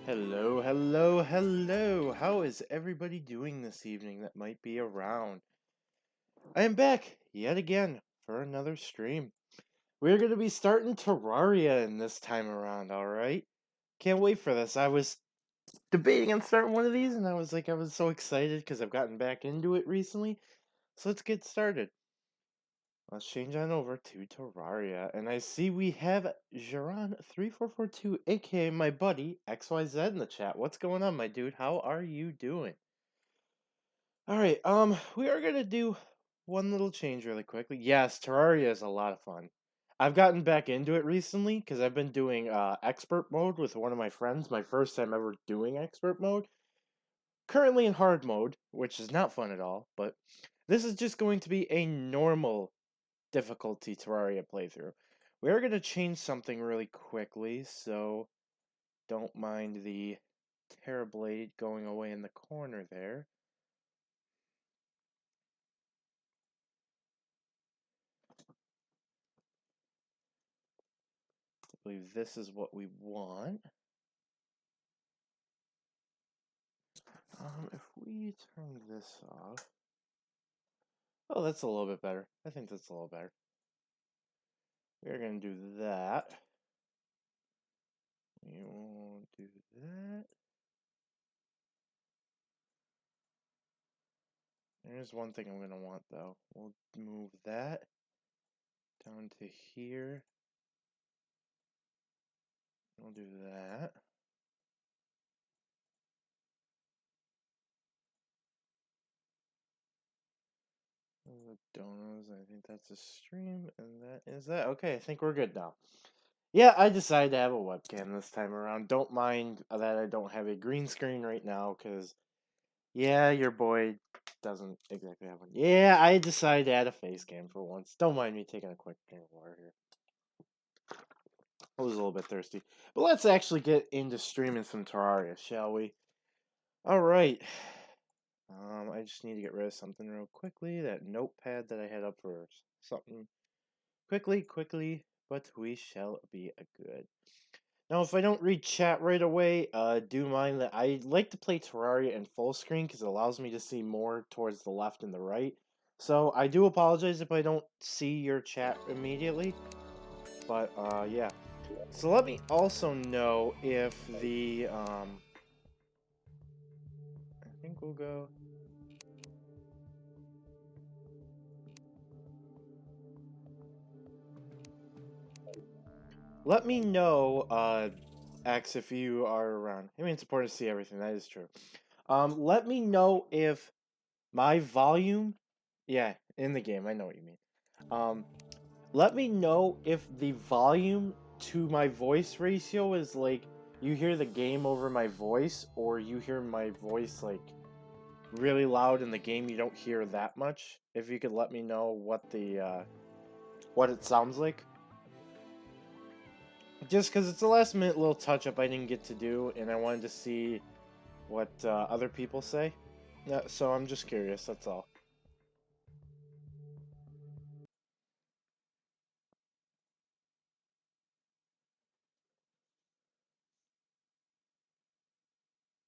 Hello, hello, hello. How is everybody doing this evening that might be around? I am back yet again for another stream. We're going to be starting Terraria in this time around, alright? Can't wait for this. I was debating on starting one of these and I was so excited because I've gotten back into it recently. So let's get started. Let's change on over to Terraria. And I see we have Geron3442, aka my buddy XYZ in the chat. What's going on, my dude? How are you doing? Alright, we are gonna do one little change really quickly. Yes, Terraria is a lot of fun. I've gotten back into it recently because I've been doing expert mode with one of my friends, my first time ever doing expert mode. Currently in hard mode, which is not fun at all, but this is just going to be a normal difficulty Terraria playthrough. We are going to change something really quickly, so don't mind the Terrorblade going away in the corner there. I believe this is what we want. If we turn this off... Oh, that's a little bit better. I think that's a little better. We're going to do that. We won't do that. There's one thing I'm going to want, though. We'll move that down to here. We'll do that. Donos, I think that's a stream, and that is that. Okay, I think we're good now. Yeah, I decided to have a webcam this time around. Don't mind that I don't have a green screen right now, because, yeah, your boy doesn't exactly have one. Yeah, I decided to add a face cam for once. Don't mind me taking a quick drink of water here. I was a little bit thirsty. But let's actually get into streaming some Terraria, shall we? Alright. I just need to get rid of something real quickly. That notepad that I had up for something. Quickly, but we shall be good. Now, if I don't read chat right away, do mind that I like to play Terraria in full screen because it allows me to see more towards the left and the right. So I do apologize if I don't see your chat immediately. But, yeah. So let me also know if the, I think we'll go... Let me know, X, if you are around. I mean, it's important to see everything. That is true. Let me know if my volume... Yeah, in the game. I know what you mean. Let me know if the volume to my voice ratio is like you hear the game over my voice, or you hear my voice like really loud in the game you don't hear that much. If you could let me know what the what it sounds like. Just because it's a last minute little touch up I didn't get to do, and I wanted to see what other people say. So I'm just curious, that's all.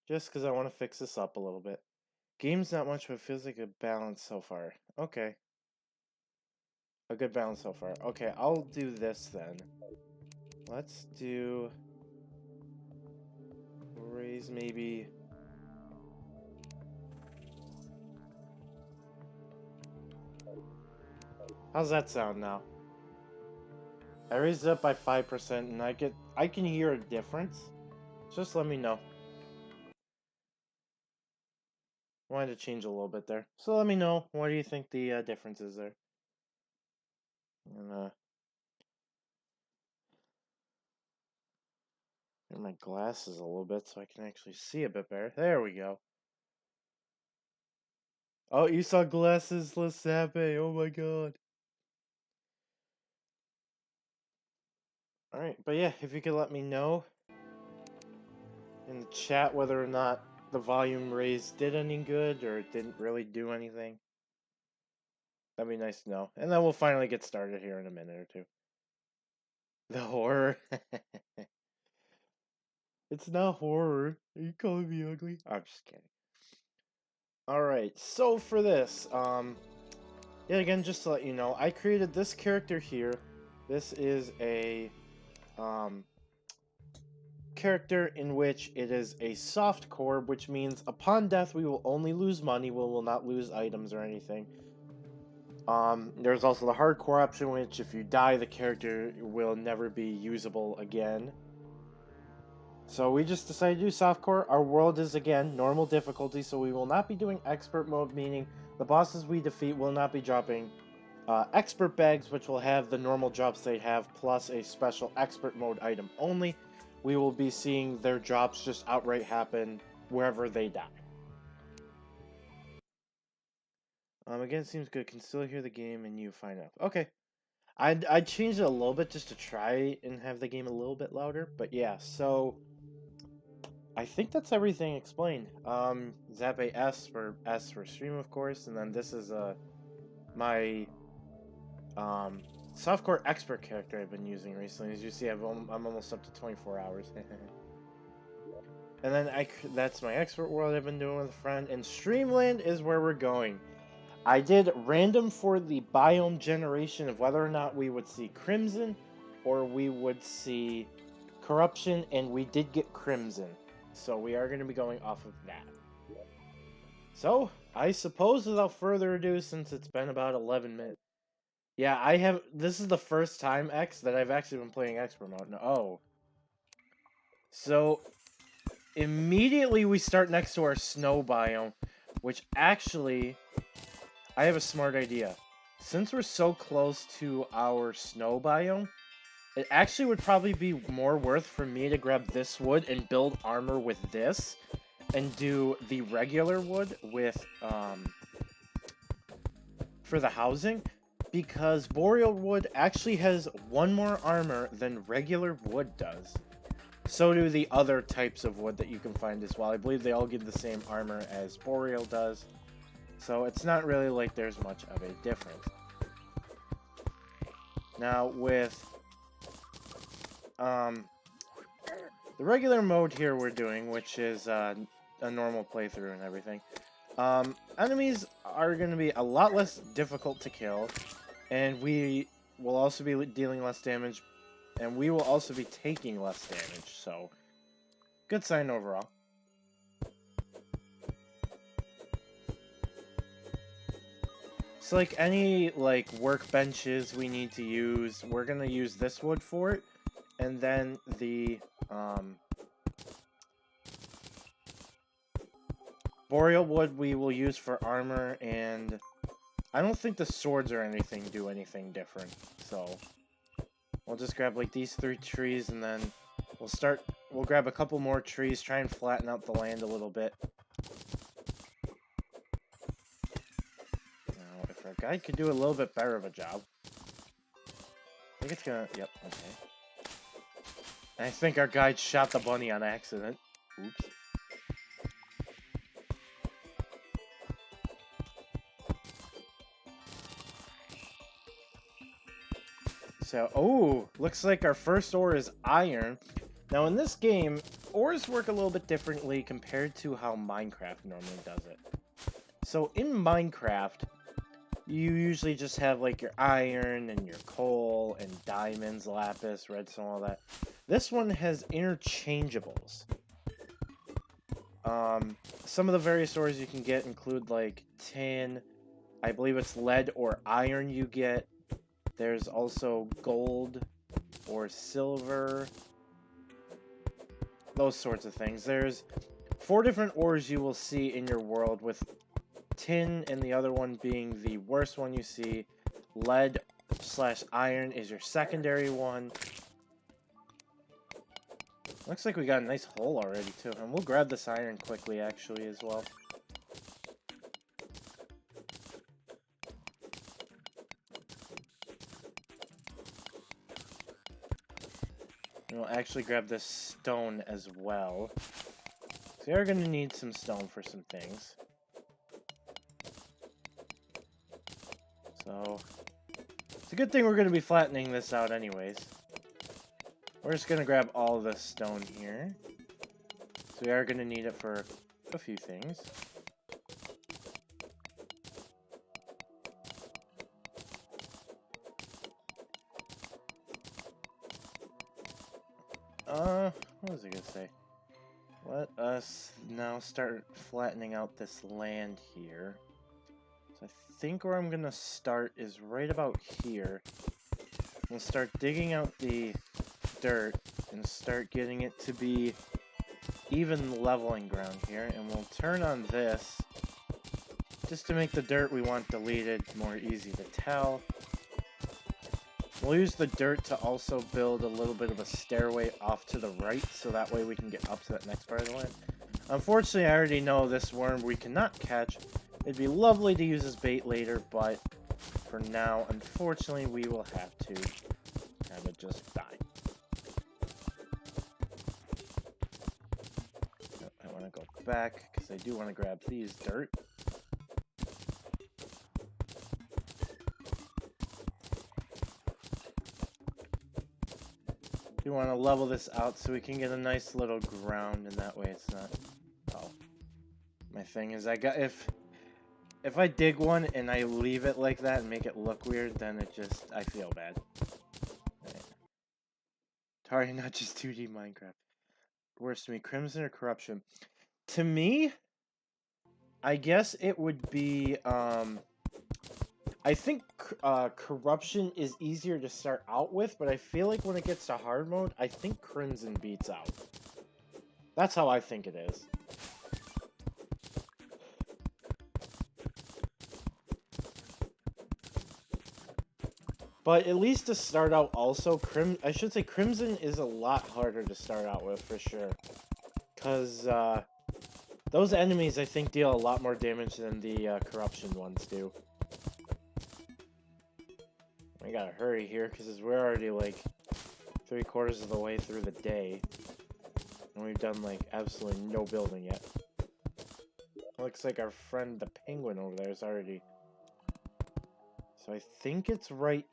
Just because I want to fix this up a little bit. Game's not much, but it feels like a balance so far. Okay. A good balance so far. Okay, I'll do this then. Let's do... raise maybe... How's that sound now? I raised it up by 5% and I can hear a difference. Just let me know. Wanted to change a little bit there. So let me know, what do you think the difference is there? And get my glasses a little bit so I can actually see a bit better. There we go. Oh, you saw glasses, Lasape. Oh my god. Alright, but yeah, if you could let me know in the chat whether or not the volume raise did any good or it didn't really do anything. That'd be nice to know. And then we'll finally get started here in a minute or two. The horror. It's not horror. Are you calling me ugly? I'm just kidding. Alright, so for this, yeah, again, just to let you know, I created this character here. This is a, character in which it is a soft core, which means upon death we will only lose money, we will not lose items or anything. There's also the hardcore option, which if you die, the character will never be usable again. So we just decided to do softcore. Our world is, again, normal difficulty, so we will not be doing expert mode, meaning the bosses we defeat will not be dropping expert bags, which will have the normal drops they have, plus a special expert mode item only. We will be seeing their drops just outright happen wherever they die. Again, it seems good. Can still hear the game and you find out. Okay. I'd change it a little bit just to try and have the game a little bit louder, but yeah, so I think that's everything explained. Zappe S for stream, of course, and then this is my softcore expert character I've been using recently. As you see, I'm almost up to 24 hours. And then that's my expert world I've been doing with a friend, and Streamland is where we're going. I did random for the biome generation of whether or not we would see Crimson or we would see Corruption, and we did get Crimson. So we are going to be going off of that. So, I suppose without further ado, since it's been about 11 minutes. Yeah, this is the first time, X, that I've actually been playing expert mode. No, oh. So, immediately we start next to our snow biome, which actually, I have a smart idea. Since we're so close to our snow biome, it actually would probably be more worth for me to grab this wood and build armor with this, and do the regular wood with, for the housing, because boreal wood actually has one more armor than regular wood does. So do the other types of wood that you can find as well. I believe they all give the same armor as boreal does. So it's not really like there's much of a difference. Now with the regular mode here we're doing, which is a normal playthrough and everything, enemies are going to be a lot less difficult to kill, and we will also be dealing less damage, and we will also be taking less damage, so good sign overall. So like any workbenches we need to use, we're gonna use this wood for it, and then the boreal wood we will use for armor, and I don't think the swords or anything do anything different, so we'll just grab like these 3 trees, and then we'll grab a couple more trees, try and flatten out the land a little bit. Our guide could do a little bit better of a job. I think it's gonna... Yep, okay. I think our guide shot the bunny on accident. Oops. So, oh, looks like our first ore is iron. Now in this game, ores work a little bit differently compared to how Minecraft normally does it. So in Minecraft, you usually just have like your iron and your coal and diamonds, lapis, redstone, all that. This one has interchangeables. Some of the various ores you can get include like tin, I believe it's lead or iron you get. There's also gold or silver, those sorts of things. There's 4 different ores you will see in your world, with tin and the other one being the worst one you see. Lead/iron is your secondary one. Looks like we got a nice hole already too, and we'll grab this iron quickly actually as well. And we'll actually grab this stone as well. So we are going to need some stone for some things. So, it's a good thing we're going to be flattening this out anyways. We're just going to grab all of this stone here. we are going to need it for a few things. What was I going to say? Let us now start flattening out this land here. So I think where I'm going to start is right about here. We'll start digging out the dirt and start getting it to be even leveling ground here. And we'll turn on this just to make the dirt we want deleted more easy to tell. We'll use the dirt to also build a little bit of a stairway off to the right, so that way we can get up to that next part of the land. Unfortunately, I already know this worm we cannot catch. It'd be lovely to use as bait later, but for now, unfortunately, we will have to kind of just die. I want to go back, because I do want to grab these dirt. You want to level this out so we can get a nice little ground, and that way it's not... Oh. My thing is, if I dig one and I leave it like that and make it look weird, then I feel bad. Right. Sorry, not just 2D Minecraft. Worst to me, Crimson or Corruption? To me, I guess it would be, I think Corruption is easier to start out with, but I feel like when it gets to hard mode, I think Crimson beats out. That's how I think it is. But at least to start out also, I should say Crimson is a lot harder to start out with, for sure. Because those enemies, I think, deal a lot more damage than the Corruption ones do. We gotta hurry here, because we're already, like, 3/4 of the way through the day. And we've done, like, absolutely no building yet. Looks like our friend the penguin over there is already... So I think it's right...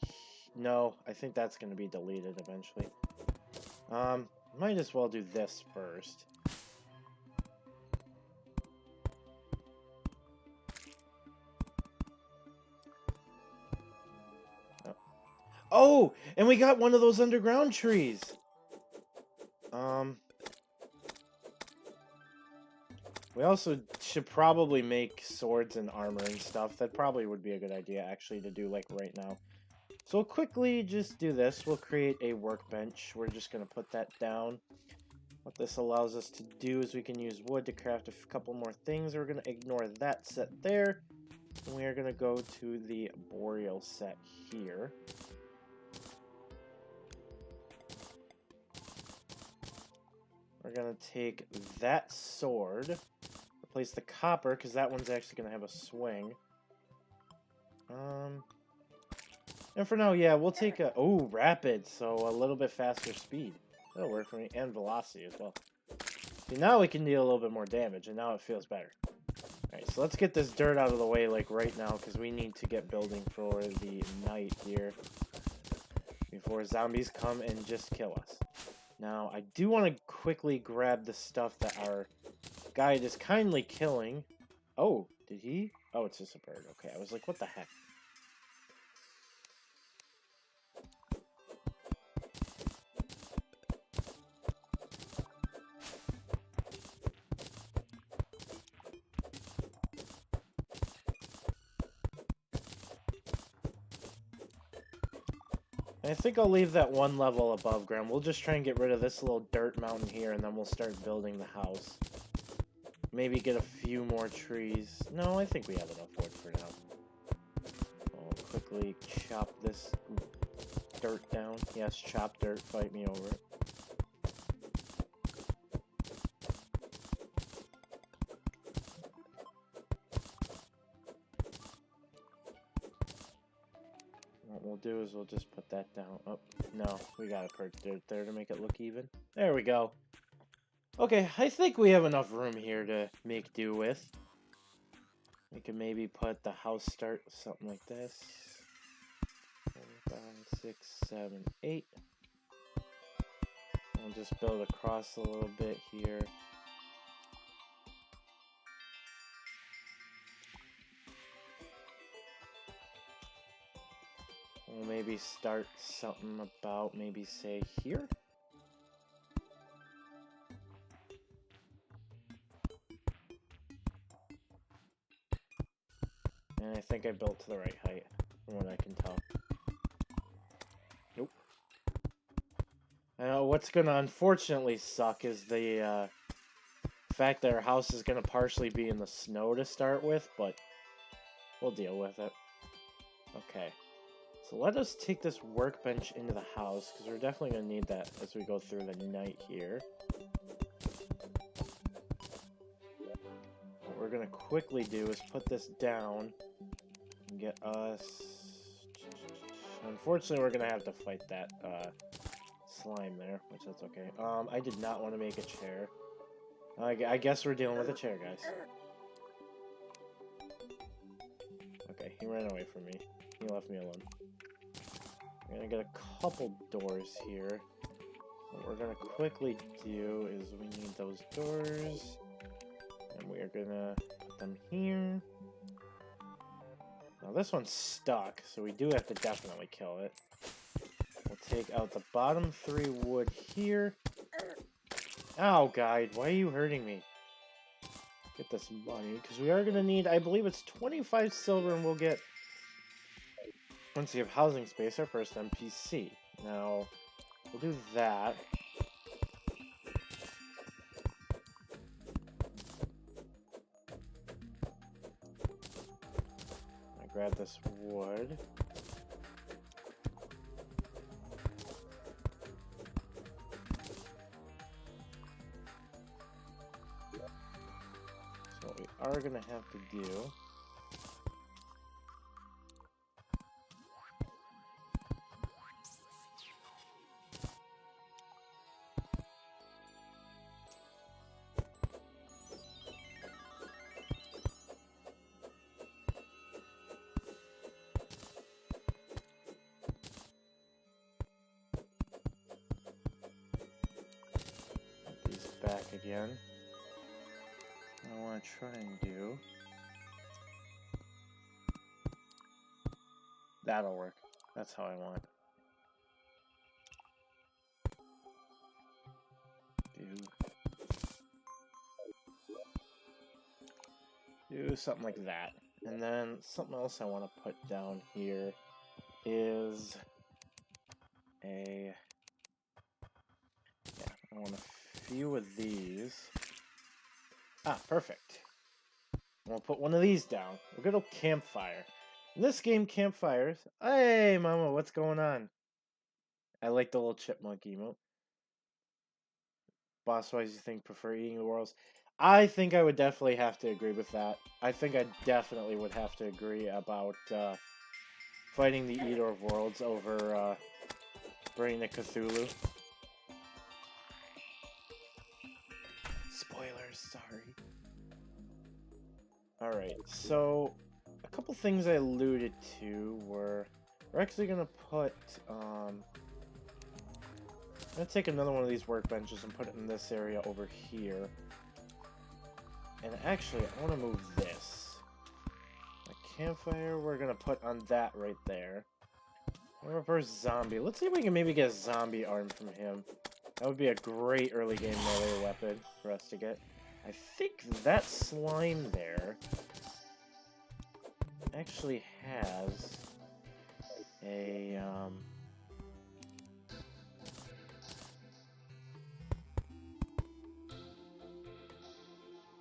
No, I think that's gonna be deleted eventually. Might as well do this first. Oh, and we got one of those underground trees. We also should probably make swords and armor and stuff. That probably would be a good idea, actually, to do, like, right now. So we'll quickly just do this. We'll create a workbench. We're just going to put that down. What this allows us to do is we can use wood to craft a couple more things. We're going to ignore that set there. And we are going to go to the boreal set here. We're going to take that sword, replace the copper, because that one's actually going to have a swing. And for now, yeah, we'll take a... Oh, rapid, so a little bit faster speed. That'll work for me, and velocity as well. See, now we can deal a little bit more damage, and now it feels better. Alright, so let's get this dirt out of the way, like, right now, because we need to get building for the night here. Before zombies come and just kill us. Now, I do want to quickly grab the stuff that our guide is kindly killing. Oh, did he? Oh, it's just a bird. Okay, I was like, what the heck? I think I'll leave that one level above ground. We'll just try and get rid of this little dirt mountain here, and then we'll start building the house. Maybe get a few more trees. No, I think we have enough wood for now. I'll quickly chop this dirt down. Yes, chop dirt, fight me over it. What we'll do is we'll just put that down. Oh, no, we gotta put dirt there to make it look even. There we go. Okay, I think we have enough room here to make do with. We can maybe put the house start something like this. 4, 5, 6, 7, 8. I'll just build across a little bit here. maybe start something about, maybe say here? And I think I built to the right height, from what I can tell. Nope. What's gonna unfortunately suck is the fact that our house is gonna partially be in the snow to start with, but we'll deal with it. Okay. So let us take this workbench into the house, because we're definitely gonna need that as we go through the night here. What we're gonna quickly do is put this down and get us... Unfortunately, we're gonna have to fight that slime there, which that's okay. I did not want to make a chair. I guess we're dealing with a chair, guys. Okay, he ran away from me. He left me alone. We're gonna get a couple doors here. What we're gonna quickly do is we need those doors. And we are gonna put them here. Now this one's stuck, so we do have to definitely kill it. We'll take out the bottom 3 wood here. Ow, guide, why are you hurting me? Get this money, because we are going to need, I believe it's 25 silver, and we'll get, once we have housing space, our first NPC. Now, we'll do that. I grab this wood. So what we are going to have to do back again. What I want to try and do... That'll work. That's how I want. Do something like that. And then something else I want to put down here is a... Yeah, I want a few of these. Ah, perfect. We'll put one of these down. A good old campfire. In this game, campfires... Hey, mama, what's going on? I like the little chipmunk emote. Boss-wise, you think prefer eating the worlds? I think I would definitely have to agree with that. I think I definitely would have to agree about fighting the Eater of Worlds over Brain of Cthulhu. Spoilers, sorry. Alright, so a couple things I alluded to were we're actually going to put... I'm going to take another one of these workbenches and put it in this area over here. And actually, I want to move this. A campfire, we're going to put on that right there. Our first zombie. Let's see if we can maybe get a zombie arm from him. That would be a great early game melee weapon for us to get. I think that slime there actually has a...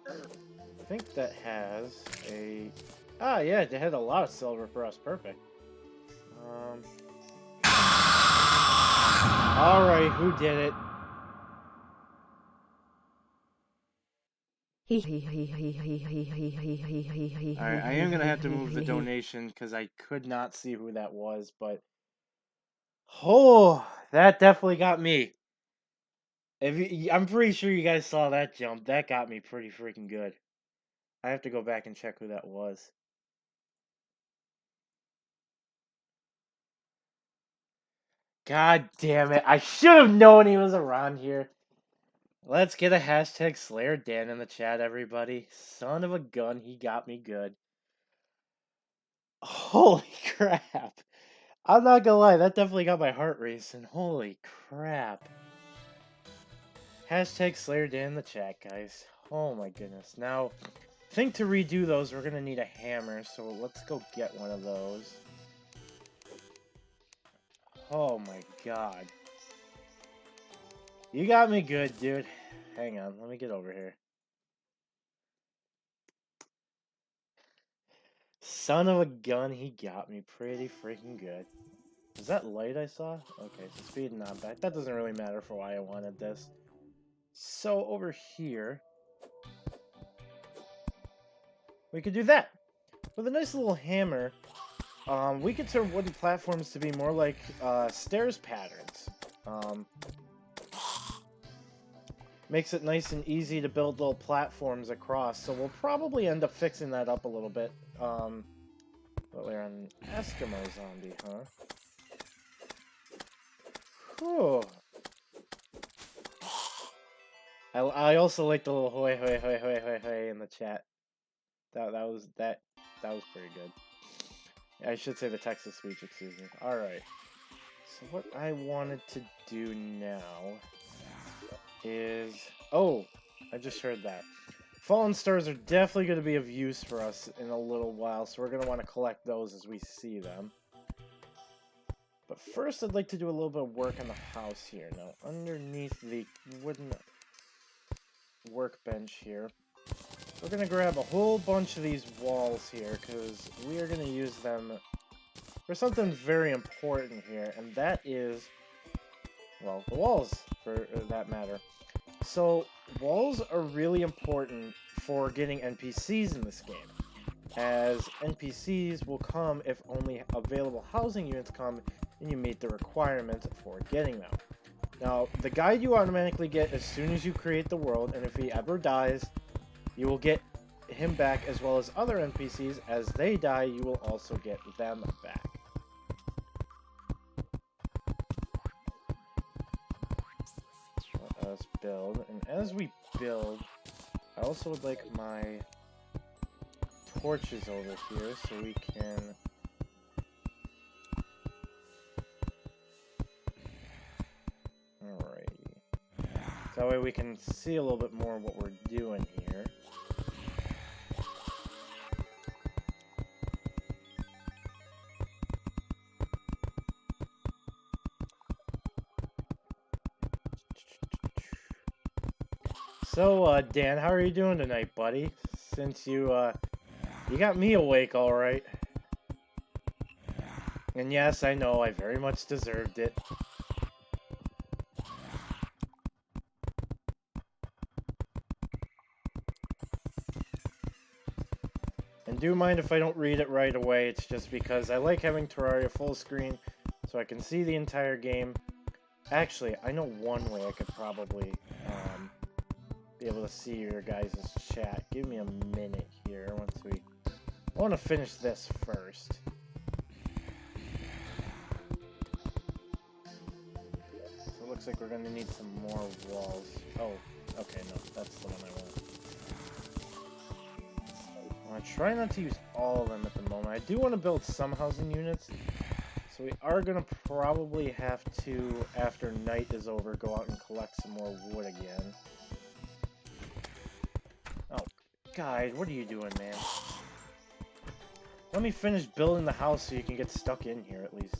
I think that has a... Ah, yeah, it had a lot of silver for us. Perfect. Alright, who did it? Alright, I am going to have to move the donation because I could not see who that was, but... Oh, that definitely got me. I'm pretty sure you guys saw that jump. That got me pretty freaking good. I have to go back and check who that was. God damn it. I should have known he was around here. Let's get a hashtag Slayer Dan in the chat, everybody. Son of a gun, he got me good. Holy crap. I'm not gonna lie, that definitely got my heart racing. Holy crap. Hashtag Slayer Dan in the chat, guys. Oh my goodness. Now, I think to redo those, we're gonna need a hammer, so let's go get one of those. Oh my god. You got me good, dude. Hang on, let me get over here. Son of a gun, he got me pretty freaking good. Is that light I saw? Okay, so speed and knockback. That doesn't really matter for why I wanted this. So over here, we could do that. With a nice little hammer, we could turn wooden platforms to be more like stairs patterns. Makes it nice and easy to build little platforms across, so we'll probably end up fixing that up a little bit. But we're an Eskimo zombie, huh? Whew. I also like the little hoy hoy hoy hoy hoy hoy in the chat. That was pretty good. I should say the text to speech, excuse me. Alright. So what I wanted to do now is... Oh! I just heard that. Fallen stars are definitely going to be of use for us in a little while, so we're going to want to collect those as we see them. But first I'd like to do a little bit of work on the house here. Now, underneath the wooden workbench here, we're going to grab a whole bunch of these walls here, because we are going to use them for something very important here, and that is, well, the walls, for that matter. So, walls are really important for getting NPCs in this game, as NPCs will come if only available housing units come and you meet the requirements for getting them. Now, the guide you automatically get as soon as you create the world, and if he ever dies, you will get him back, as well as other NPCs. As they die, you will also get them back. Let us build, and as we build, I also would like my torches over here so we can... Alrighty. So that way we can see a little bit more of what we're doing here. So, Dan, how are you doing tonight, buddy? Since you got me awake, alright. And yes, I know, I very much deserved it. And do mind if I don't read it right away, it's just because I like having Terraria full screen, so I can see the entire game. Actually, I know one way I could probably, be able to see your guys' chat. Give me a minute here once we... I want to finish this first. So it looks like we're going to need some more walls. Oh, okay, no, that's the one I want. I want to try not to use all of them at the moment. I do want to build some housing units, so we are going to probably have to, after night is over, go out and collect some more wood again. God, what are you doing, man? Let me finish building the house so you can get stuck in here, at least.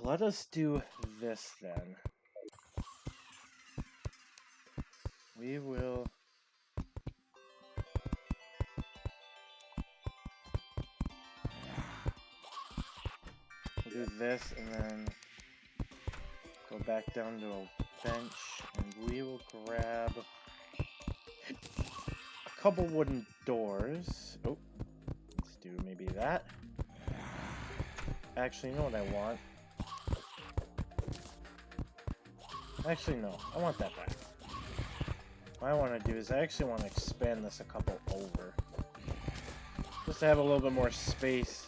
Let us do this, then. We will... We'll do this, and then... go back down to a bench, and we will grab a couple wooden doors. Oh, let's do maybe that. Actually, you know what I want? Actually, no. I want that back. What I want to do is I actually want to expand this a couple over. Just to have a little bit more space.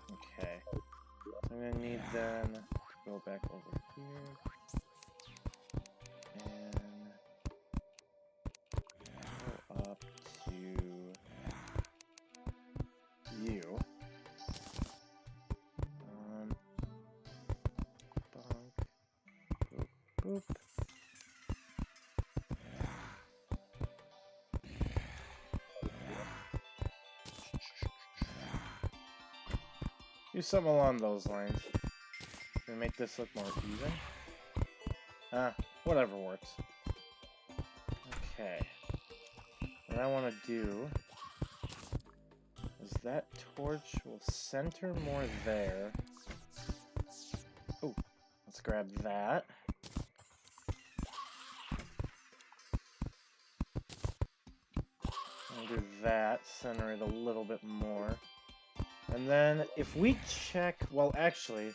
Okay. So I'm going to need then... go back over here. And go up to Boop. Do something along those lines. And make this look more even. Whatever works. Okay. What I want to do is that torch will center more there. Oh, let's grab that. And do that, center it a little bit more. And then if we check, well actually,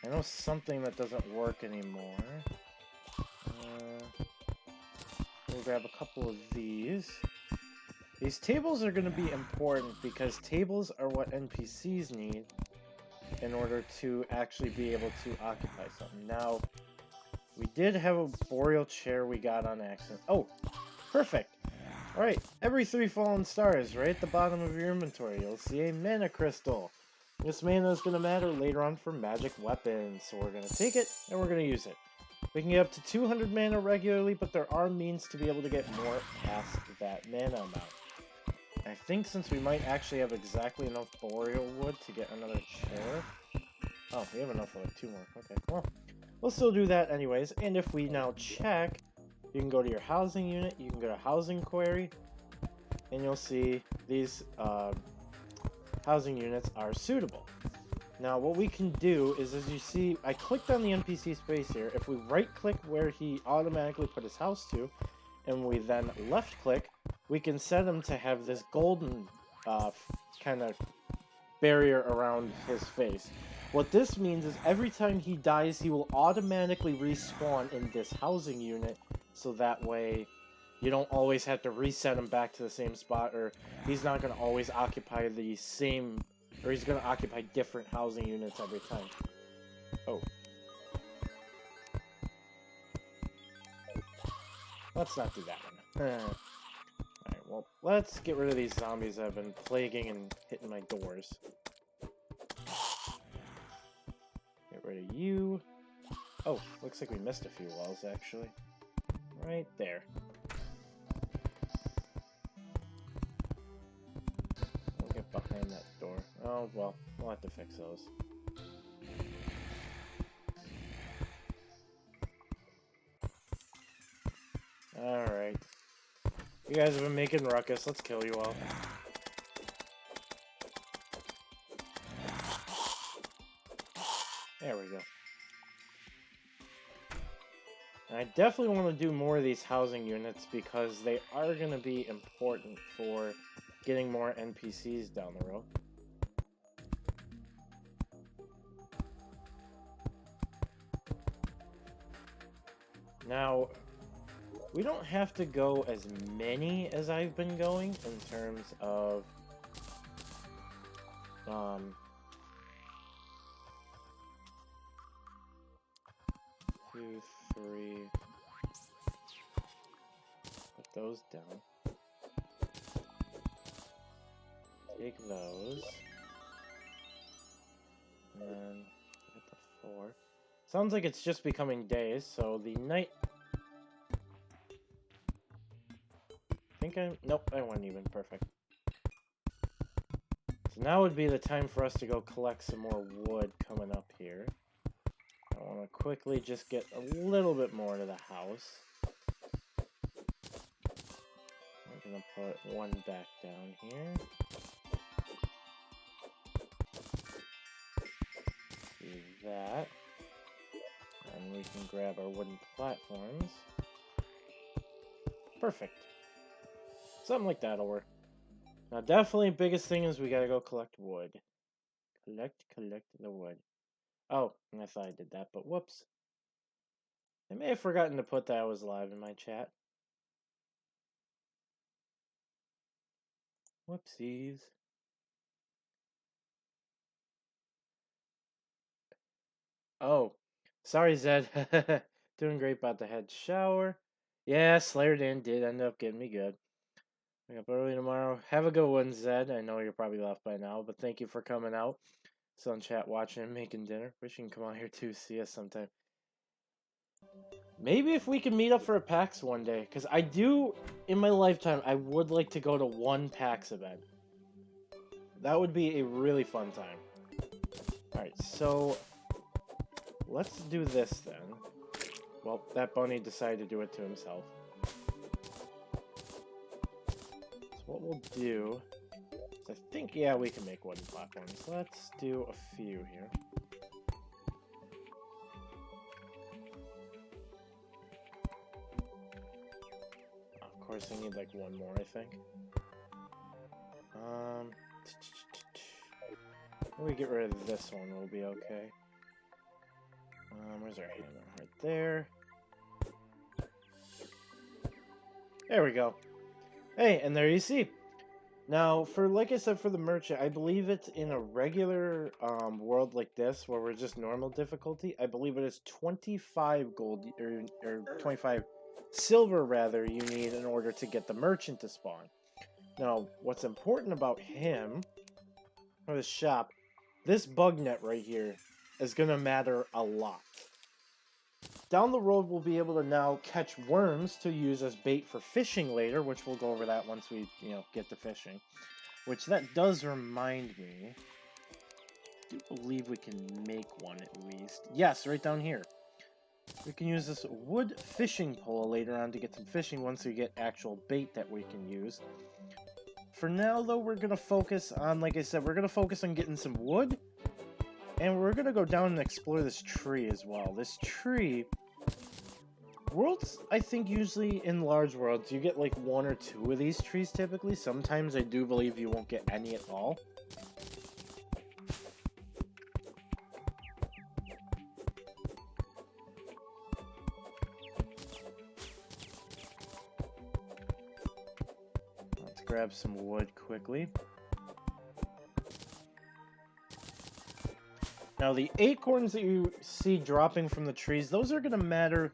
I know something that doesn't work anymore. We'll grab a couple of these. These tables are going to be important because tables are what NPCs need in order to actually be able to occupy something. Now, we did have a boreal chair we got on accident. Oh, perfect. Alright, every 3 fallen stars, right at the bottom of your inventory, you'll see a mana crystal. This mana is going to matter later on for magic weapons, so we're going to take it and we're going to use it. We can get up to 200 mana regularly, but there are means to be able to get more past that mana amount. I think since we might actually have exactly enough boreal wood to get another chair. Oh, we have enough for like 2 more. Okay, well, we'll still do that anyways. And if we now check, you can go to your housing unit, you can go to housing query, and you'll see these housing units are suitable. Now, what we can do is, as you see, I clicked on the NPC space here. If we right-click where he automatically put his house to, and we then left-click, we can set him to have this golden kind of barrier around his face. What this means is every time he dies, he will automatically respawn in this housing unit, so that way you don't always have to reset him back to the same spot, or he's not going to always occupy the same... or he's going to occupy different housing units every time. Oh. Let's not do that one. Alright, well, let's get rid of these zombies that have been plaguing and hitting my doors. Get rid of you. Oh, looks like we missed a few walls, actually. Right there. We'll get behind that door. Oh, well, we'll have to fix those. Alright. You guys have been making ruckus. Let's kill you all. There we go. And I definitely want to do more of these housing units because they are going to be important for getting more NPCs down the road. Now, we don't have to go as many as I've been going in terms of 2, 3. Put those down. Take those. And then get the 4. Sounds like it's just becoming days, so the night... Nope, I wasn't even. Perfect. So now would be the time for us to go collect some more wood coming up here. I want to quickly just get a little bit more to the house. I'm going to put one back down here. Do that. And we can grab our wooden platforms. Perfect. Something like that'll work. Now, definitely biggest thing is we gotta go collect wood. Collect the wood. Oh, I thought I did that, but whoops. I may have forgotten to put that I was live in my chat. Whoopsies. Oh, sorry, Zed. Doing great, about to head shower. Yeah, Slayer Dan did end up getting me good. Wake up early tomorrow. Have a good one, Zed. I know you're probably left by now, but thank you for coming out. Still in chat watching and making dinner. Wish you can come out here too, see us sometime. Maybe if we can meet up for a PAX one day, because I do, in my lifetime, I would like to go to one PAX event. That would be a really fun time. Alright, so let's do this then. Well, that bunny decided to do it to himself. So what we'll do is I think, yeah, we can make wooden platforms. Let's do a few here. Of course, I need like one more, I think. We get rid of this one, we'll be okay. Where's our hammer? Right there. There we go. Hey, and there you see. Now, like I said, for the merchant, I believe it's in a regular world like this, where we're just normal difficulty. I believe it is 25 gold, or 25 silver, rather, you need in order to get the merchant to spawn. Now, what's important about him, or the shop, this bug net right here is going to matter a lot. Down the road, we'll be able to now catch worms to use as bait for fishing later, which we'll go over that once we, get to fishing. Which, that does remind me, I do believe we can make one at least. Yes, right down here. We can use this wood fishing pole later on to get some fishing once we get actual bait that we can use. For now, though, we're going to focus on, like I said, we're going to focus on getting some wood. And we're going to go down and explore this tree as well. This tree... Worlds, I think, usually in large worlds, you get like one or two of these trees typically. Sometimes I do believe you won't get any at all. Let's grab some wood quickly. Now, the acorns that you see dropping from the trees, those are going to matter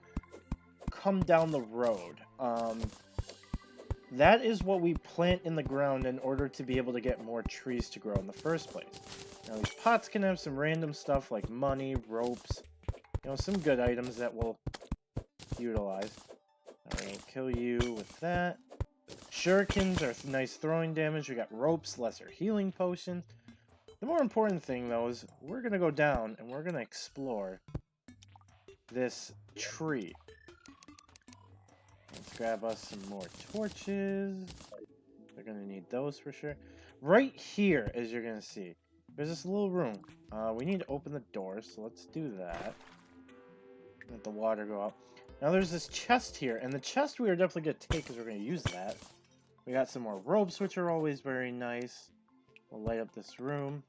come down the road. That is what we plant in the ground in order to be able to get more trees to grow in the first place. Now, these pots can have some random stuff like money, ropes, some good items that we'll utilize. I'll kill you with that. Shurikens are nice throwing damage. We got ropes, lesser healing potions. The more important thing, though, is we're going to go down and we're going to explore this tree. Let's grab us some more torches. We're going to need those for sure. Right here, as you're going to see, there's this little room. We need to open the door, so let's do that. Let the water go up. Now there's this chest here, and the chest we are definitely going to take because we're going to use that. We got some more ropes, which are always very nice. We'll light up this room.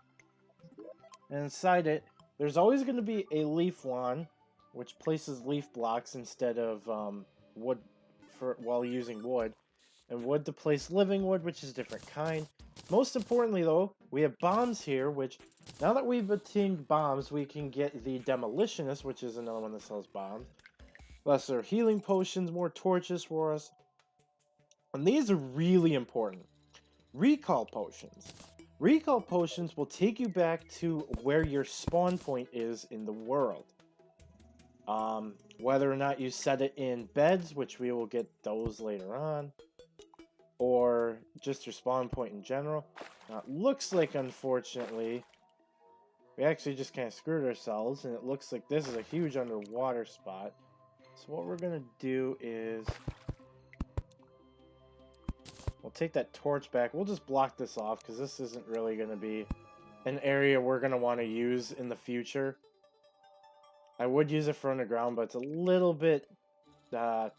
And inside it, there's always going to be a leaf wand, which places leaf blocks instead of wood while using wood. And wood to place living wood, which is a different kind. Most importantly, though, we have bombs here, which, now that we've obtained bombs, we can get the demolitionist, which is another one that sells bombs. Lesser healing potions, more torches for us. And these are really important. Recall potions. Recall potions will take you back to where your spawn point is in the world. Whether or not you set it in beds, which we will get those later on, or just your spawn point in general. Now, it looks like, unfortunately, we actually just kind of screwed ourselves, and it looks like this is a huge underwater spot. So what we're going to do is... we'll take that torch back. We'll just block this off, because this isn't really going to be an area we're going to want to use in the future. I would use it for underground, but it's a little bit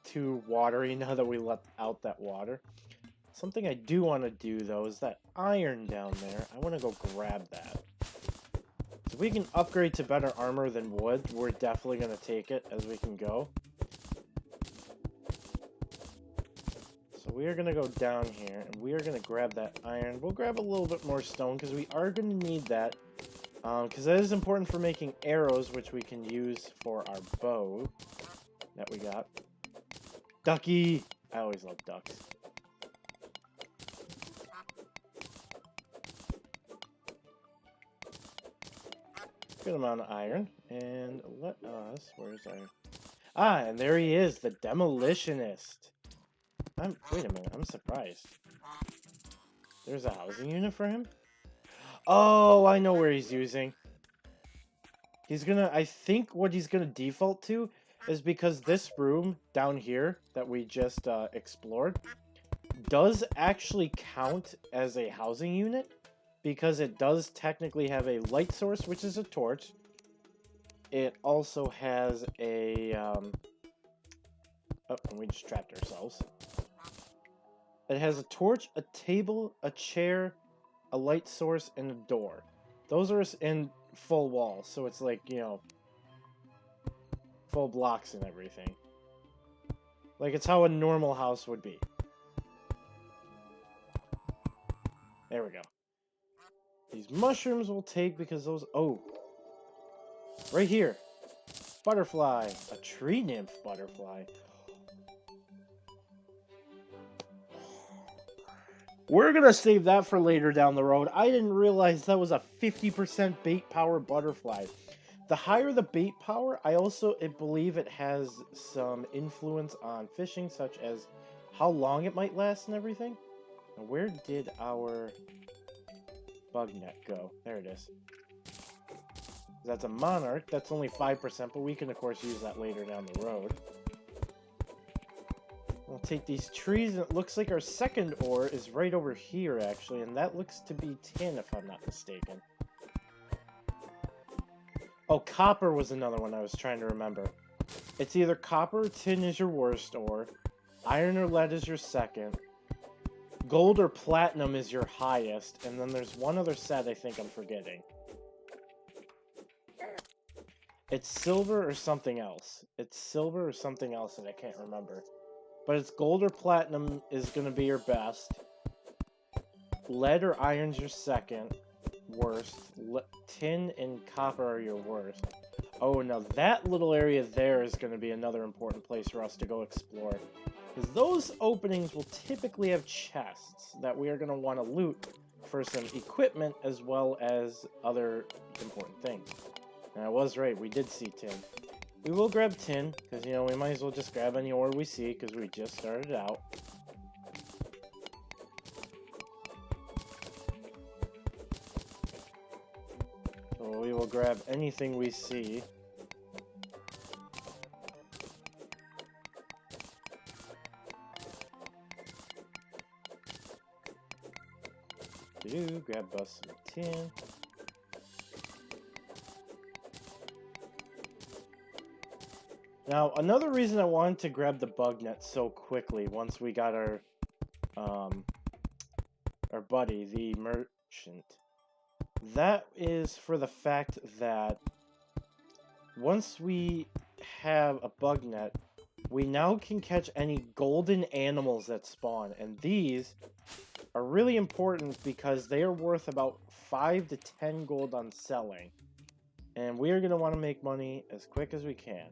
too watery now that we let out that water. Something I do want to do, though, is that iron down there. I want to go grab that. So if we can upgrade to better armor than wood, we're definitely going to take it as we can go. So we are going to go down here, and we are going to grab that iron. We'll grab a little bit more stone, because we are going to need that. Because that is important for making arrows, which we can use for our bow that we got. Ducky! I always love ducks. Good amount of iron. And let us... where's iron? Ah, and there he is, the demolitionist. Wait a minute, I'm surprised. There's a housing unit for him? Oh, I know where he's using. I think what he's gonna default to is because this room down here that we just explored does actually count as a housing unit because it does technically have a light source, which is a torch. It also has a, oh, and we just trapped ourselves. It has a torch, a table, a chair, a light source, and a door. Those are in full wall, so it's like, you know, full blocks and everything. Like, it's how a normal house would be. There we go. These mushrooms we'll take because those... Oh. Right here. Butterfly. A tree nymph butterfly. We're gonna save that for later down the road. I didn't realize that was a 50% bait power butterfly. The higher the bait power, I believe it has some influence on fishing, such as how long it might last and everything. Now, where did our bug net go? There it is. That's a monarch. That's only 5%, but we can, of course, use that later down the road. We'll take these trees, and it looks like our second ore is right over here, actually, and that looks to be tin, if I'm not mistaken. Oh, copper was another one I was trying to remember. It's either copper or tin is your worst ore, iron or lead is your second, gold or platinum is your highest, and then there's one other set I think I'm forgetting. It's silver or something else. It's silver or something else that I can't remember. But it's gold or platinum is going to be your best. Lead or iron's your second worst. Tin and copper are your worst. Oh, now that little area there is going to be another important place for us to go explore. Because those openings will typically have chests that we are going to want to loot for some equipment as well as other important things. And I was right, we did see tin. We will grab tin, because, you know, we might as well just grab any ore we see, because we just started out. So we will grab anything we see. Grab us some tin. Now, another reason I wanted to grab the bug net so quickly once we got our buddy, the merchant, that is for the fact that once we have a bug net, we now can catch any golden animals that spawn, and these are really important because they are worth about 5 to 10 gold on selling, and we are going to want to make money as quick as we can.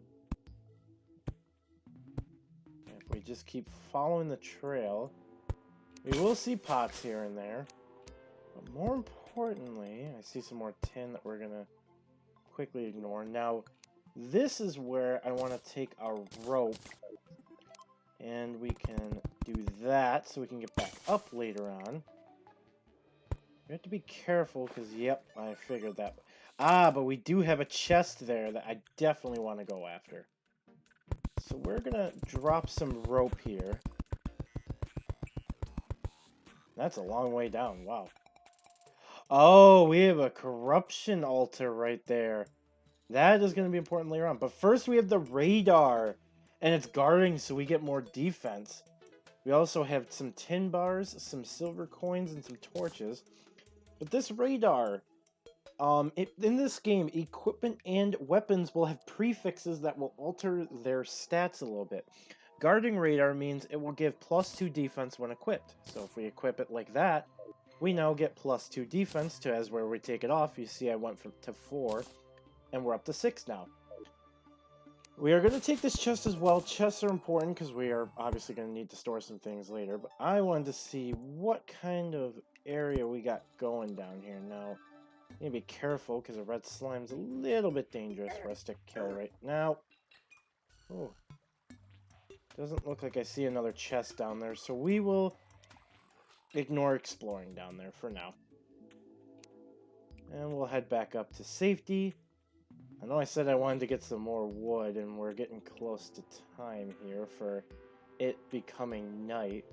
If we just keep following the trail, we will see pots here and there, but more importantly, I see some more tin that we're going to quickly ignore. Now, this is where I want to take our rope, and we can do that so we can get back up later on. We have to be careful because, yep, I figured that. Ah, but we do have a chest there that I definitely want to go after. So we're going to drop some rope here. That's a long way down, wow. Oh, we have a corruption altar right there. That is going to be important later on. But first we have the radar. And it's guarding so we get more defense. We also have some tin bars, some silver coins, and some torches. But this radar, in this game, equipment and weapons will have prefixes that will alter their stats a little bit. Guarding radar means it will give +2 defense when equipped. So if we equip it like that, we now get +2 defense to as where we take it off. You see I went to 4, and we're up to 6 now. We are going to take this chest as well. Chests are important because we are obviously going to need to store some things later. But I wanted to see what kind of area we got going down here. Now, need to be careful because the red slime's a little bit dangerous for us to kill right now. Oh. Doesn't look like I see another chest down there, so we will ignore exploring down there for now. And we'll head back up to safety. I know I said I wanted to get some more wood, and we're getting close to time here for it becoming night.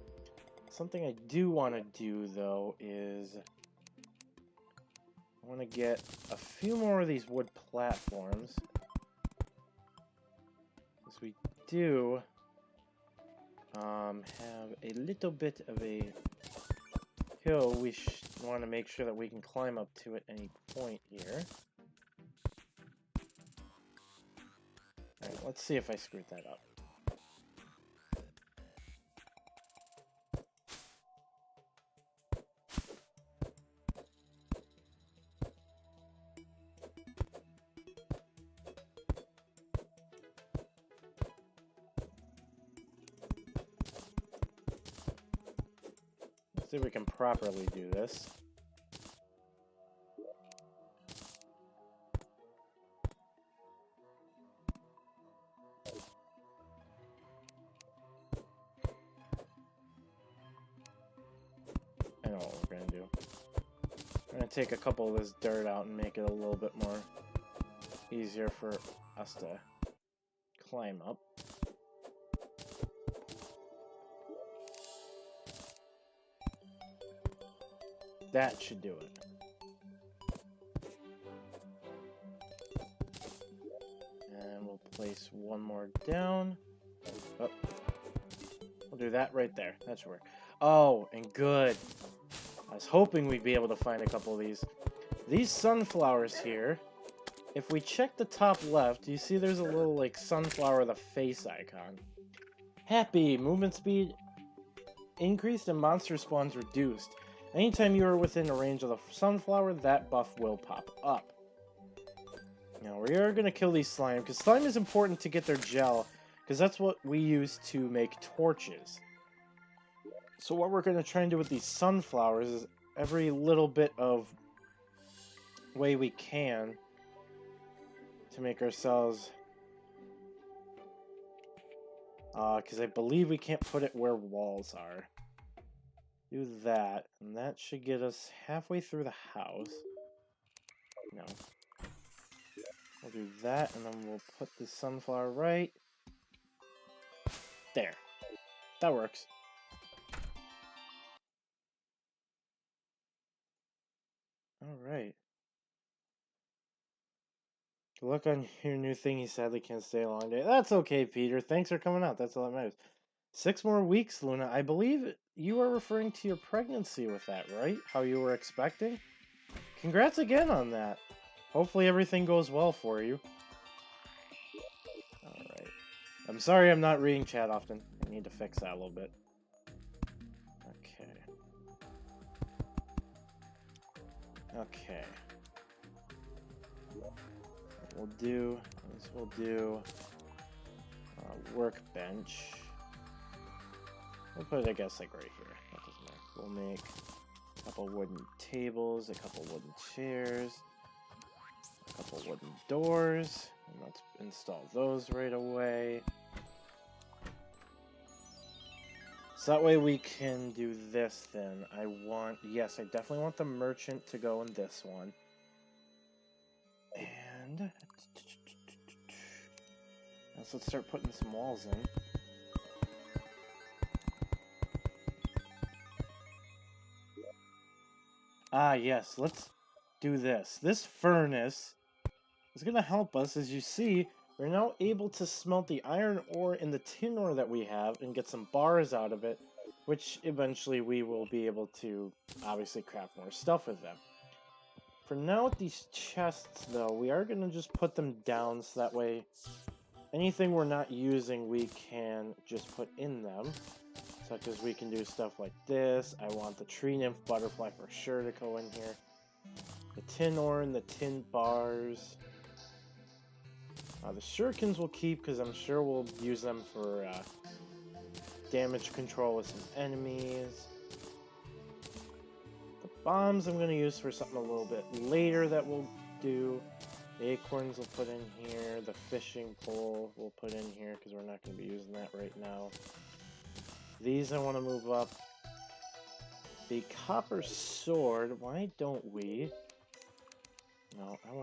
Something I do want to do, though, is I want to get a few more of these wood platforms. As we do have a little bit of a hill we want to make sure that we can climb up to at any point here. Alright, let's see if I screwed that up. Let's see if we can properly do this. I know what we're gonna do. I'm gonna take a couple of this dirt out and make it a little bit more easier for us to climb up. That should do it. And we'll place one more down. Oh. We'll do that right there. That should work. Oh, and good. I was hoping we'd be able to find a couple of these. These sunflowers here, if we check the top left, you see there's a little, like, sunflower with a face icon. Happy! Movement speed increased and monster spawns reduced. Anytime you are within a range of the sunflower, that buff will pop up. Now, we are going to kill these slime, because slime is important to get their gel, because that's what we use to make torches. So what we're going to try and do with these sunflowers is every little bit of way we can to make ourselves... because I believe we can't put it where walls are. Do that, and that should get us halfway through the house. No. We'll do that, and then we'll put the sunflower right there. That works. Alright. Good luck on your new thing. You sadly can't stay a long day. That's okay, Peter. Thanks for coming out. That's all that matters. 6 more weeks, Luna. I believe you are referring to your pregnancy with that, right? How you were expecting? Congrats again on that. Hopefully everything goes well for you. Alright. I'm sorry I'm not reading chat often. I need to fix that a little bit. Okay. Okay. What we'll do is we'll do workbench. We'll put it, I guess, like right here. That doesn't matter. We'll make a couple wooden tables, a couple wooden chairs, a couple wooden doors, and let's install those right away. So that way we can do this then. Yes, I definitely want the merchant to go in this one. And let's start putting some walls in. Ah, yes, let's do this. This furnace is going to help us. As you see, we're now able to smelt the iron ore and the tin ore that we have and get some bars out of it, which eventually we will be able to obviously craft more stuff with them. For now, with these chests, though, we are going to just put them down so that way anything we're not using we can just put in them. Such as we can do stuff like this. I want the tree nymph butterfly for sure to go in here. The tin ore and the tin bars. The shurikens we'll keep because I'm sure we'll use them for damage control with some enemies. The bombs I'm going to use for something a little bit later that we'll do. The acorns we'll put in here. The fishing pole we'll put in here because we're not going to be using that right now. These I want to move up. The copper sword, why don't we? No, I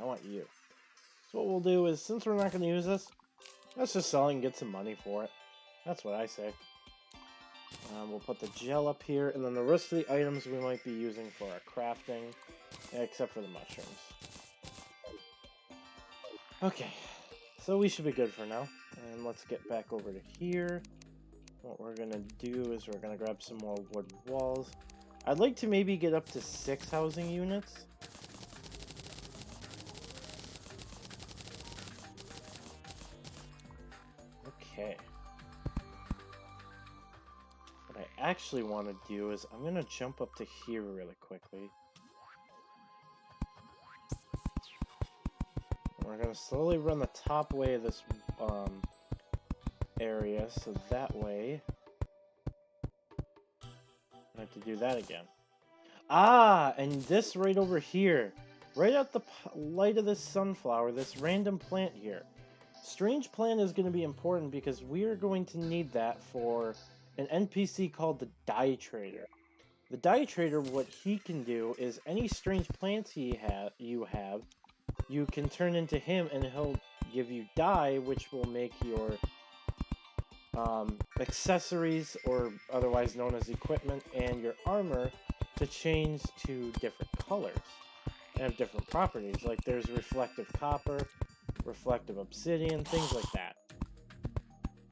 want you. So what we'll do is, since we're not going to use this, let's just sell it and get some money for it. That's what I say. We'll put the gel up here, and then the rest of the items we might be using for our crafting, except for the mushrooms. Okay, so we should be good for now. And let's get back over to here. What we're going to do is we're going to grab some more wood walls. I'd like to maybe get up to 6 housing units. Okay. What I actually want to do is I'm going to jump up to here really quickly. We're going to slowly run the top way of this area, so that way I have to do that again. Ah, and this right over here, right at the light of this sunflower, this random plant here. Strange plant is going to be important because we are going to need that for an NPC called the Dye Trader. The Dye Trader, what he can do is any strange plants you have, you can turn into him and he'll give you dye, which will make your accessories, or otherwise known as equipment, and your armor to change to different colors and have different properties. Like there's reflective copper, reflective obsidian, things like that.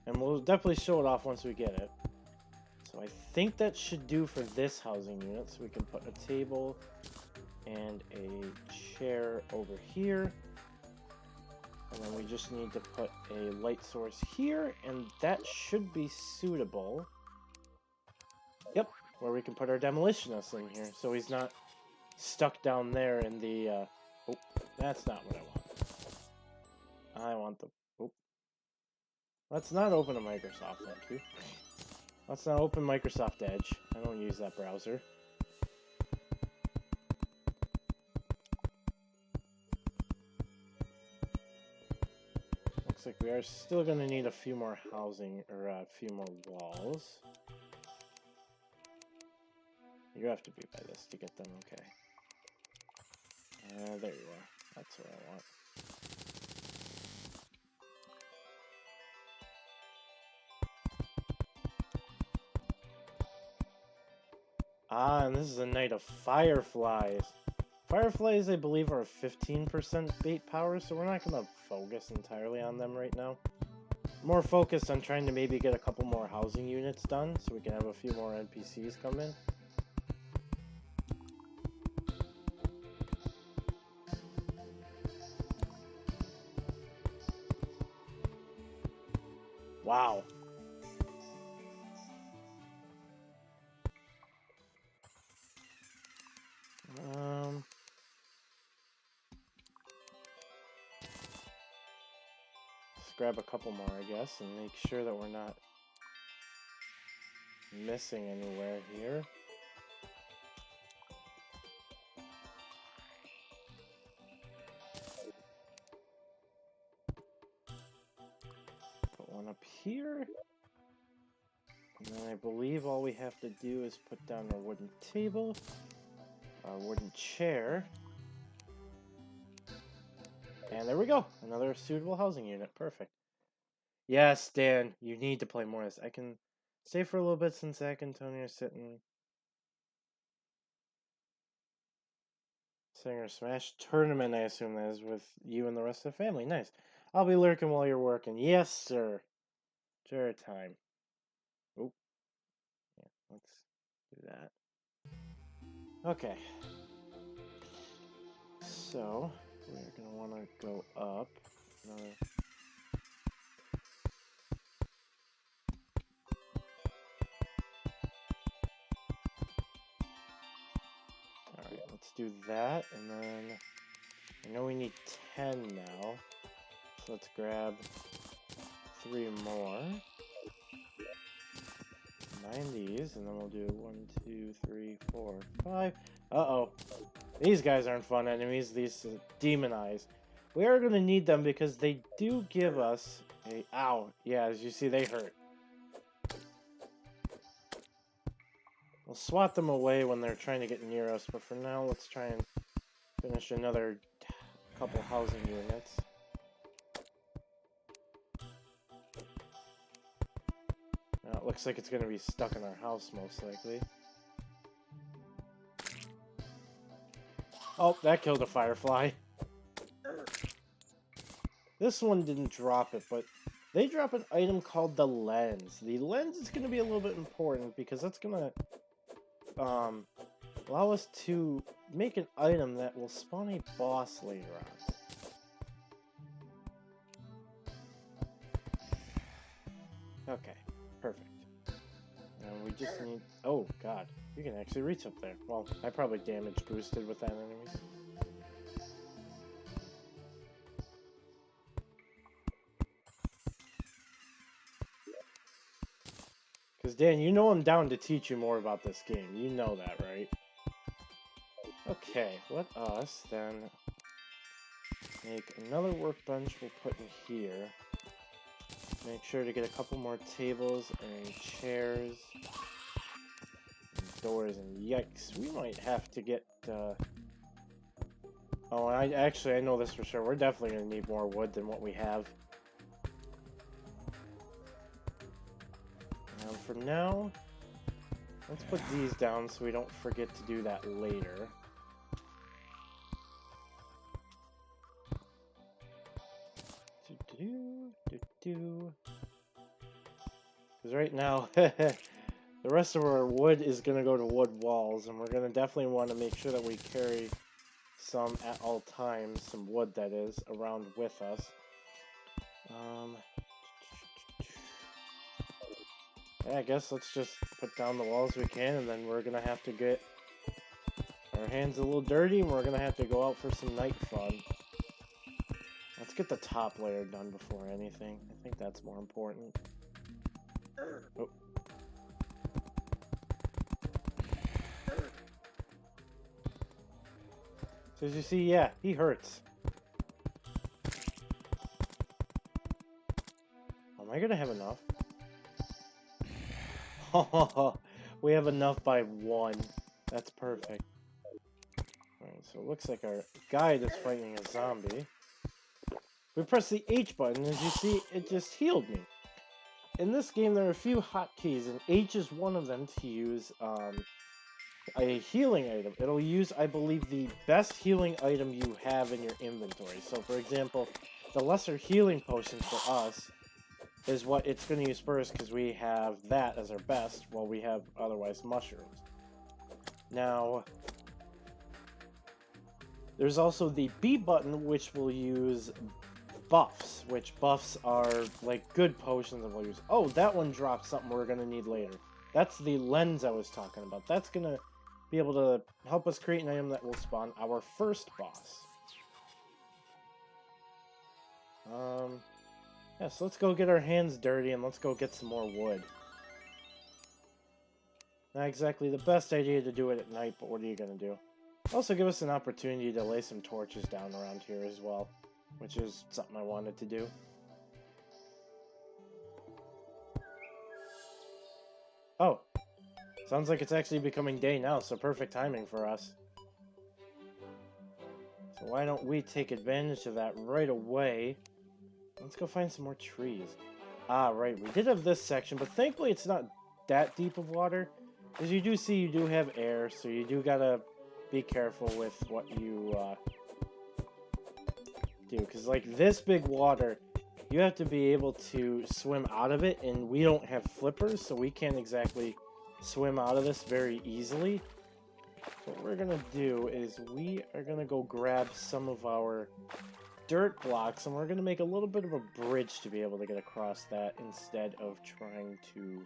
And we'll definitely show it off once we get it. So I think that should do for this housing unit. So we can put a table and a chair over here. And then we just need to put a light source here, and that should be suitable. Yep, where we can put our demolitionist in here, so he's not stuck down there in the, oh, that's not what I want. I want the, oh. Let's not open a Microsoft, thank you. Let's not open Microsoft Edge. I don't use that browser. Looks like we are still going to need a few more housing, or a few more walls. You have to be by this to get them, okay. There you are. That's what I want. Ah, and this is a night of fireflies. Fireflies, I believe, are 15% bait power, so we're not going to focus entirely on them right now. More focused on trying to maybe get a couple more housing units done, so we can have a few more NPCs come in. Wow. Let's grab a couple more, I guess, and make sure that we're not missing anywhere here. Put one up here. And then I believe all we have to do is put down our wooden table, our wooden chair. And there we go. Another suitable housing unit. Perfect. Yes, Dan, you need to play more of this. I can stay for a little bit since Zach and Tony are sitting. Singer Smash Tournament, I assume that is with you and the rest of the family. Nice. I'll be lurking while you're working. Yes, sir. Chair time. Oh. Yeah, let's do that. Okay. So, we're going to want to go up. Another... Alright, let's do that, and then I know we need 10 now, so let's grab 3 more. 9 these, and then we'll do 1, 2, 3, 4, 5. Uh-oh. These guys aren't fun enemies, these demon eyes. We are going to need them because they do give us a... Ow! Yeah, as you see, they hurt. We'll swat them away when they're trying to get near us, but for now, let's try and finish another couple housing units. Now, it looks like it's going to be stuck in our house, most likely. Oh, that killed a firefly. This one didn't drop it, but they drop an item called the lens. The lens is going to be a little bit important because that's going to allow us to make an item that will spawn a boss later on. Okay, perfect. Now we just need... Oh, God. You can actually reach up there. Well, I probably damage boosted with that enemy. Because, Dan, you know I'm down to teach you more about this game. You know that, right? Okay, let us then make another workbench we'll put in here. Make sure to get a couple more tables and chairs. And doors, and yikes, we might have to get... Oh, I know this for sure. We're definitely going to need more wood than what we have. For now, let's put these down so we don't forget to do that later. Because right now, the rest of our wood is going to go to wood walls, and we're going to definitely want to make sure that we carry some at all times, some wood that is, around with us. Yeah, I guess let's just put down the walls we can, and then we're gonna have to get our hands a little dirty, and we're gonna have to go out for some night fun. Let's get the top layer done before anything. I think that's more important. Oh. So as you see, yeah, he hurts. Am I gonna have enough? We have enough by 1. That's perfect. Alright, so it looks like our guide is fighting a zombie. We press the H button, as you see, it just healed me. In this game, there are a few hotkeys, and H is one of them to use a healing item. It'll use, I believe, the best healing item you have in your inventory. So, for example, the lesser healing potion for us is what it's going to use first, because we have that as our best, while we have otherwise mushrooms. Now, there's also the B button, which will use buffs, which buffs are like good potions that we'll use. Oh, that one drops something we're going to need later. That's the lens I was talking about. That's going to be able to help us create an item that will spawn our first boss. Yeah, so let's go get our hands dirty and let's go get some more wood. Not exactly the best idea to do it at night, but what are you going to do? Also give us an opportunity to lay some torches down around here as well, which is something I wanted to do. Oh, sounds like it's actually becoming day now, so perfect timing for us. So why don't we take advantage of that right away? Let's go find some more trees. Ah, right, we did have this section, but thankfully it's not that deep of water. As you do see, you do have air, so you do gotta be careful with what you do. Because, like, this big water, you have to be able to swim out of it, and we don't have flippers, so we can't exactly swim out of this very easily. So what we're gonna do is we are gonna go grab some of our dirt blocks, and we're going to make a little bit of a bridge to be able to get across that instead of trying to...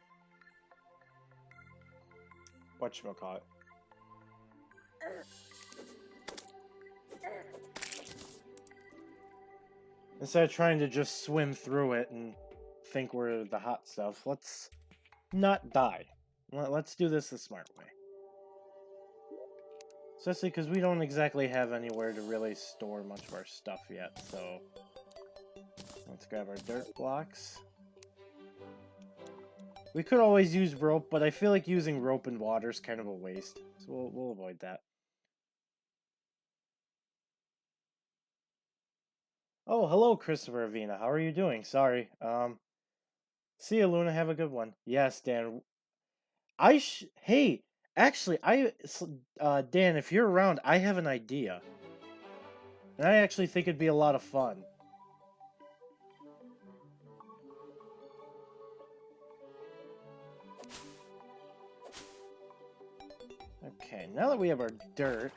whatchamacallit? Instead of trying to just swim through it and think we're the hot stuff, let's not die. Let's do this the smart way. Especially because we don't exactly have anywhere to really store much of our stuff yet, so... Let's grab our dirt blocks. We could always use rope, but I feel like using rope in water is kind of a waste. So we'll avoid that. Oh, hello, Christopher Avina. How are you doing? Sorry. See you, Luna. Have a good one. Yes, Dan. Hey, actually, Dan, if you're around, I have an idea. And I actually think it'd be a lot of fun. Okay, now that we have our dirt...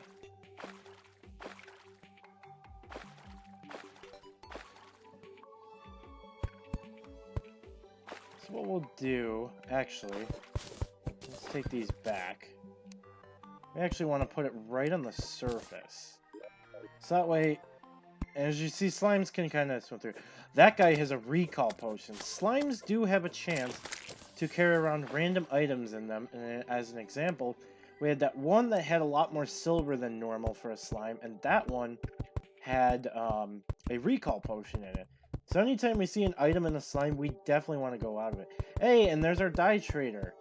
So what we'll do, actually... Let's take these back. We actually want to put it right on the surface. So that way, as you see, slimes can kind of swim through. That guy has a recall potion. Slimes do have a chance to carry around random items in them. And as an example, we had that one that had a lot more silver than normal for a slime, and that one had a recall potion in it. So anytime we see an item in a slime, we definitely want to go out of it. Hey, and there's our dye trader.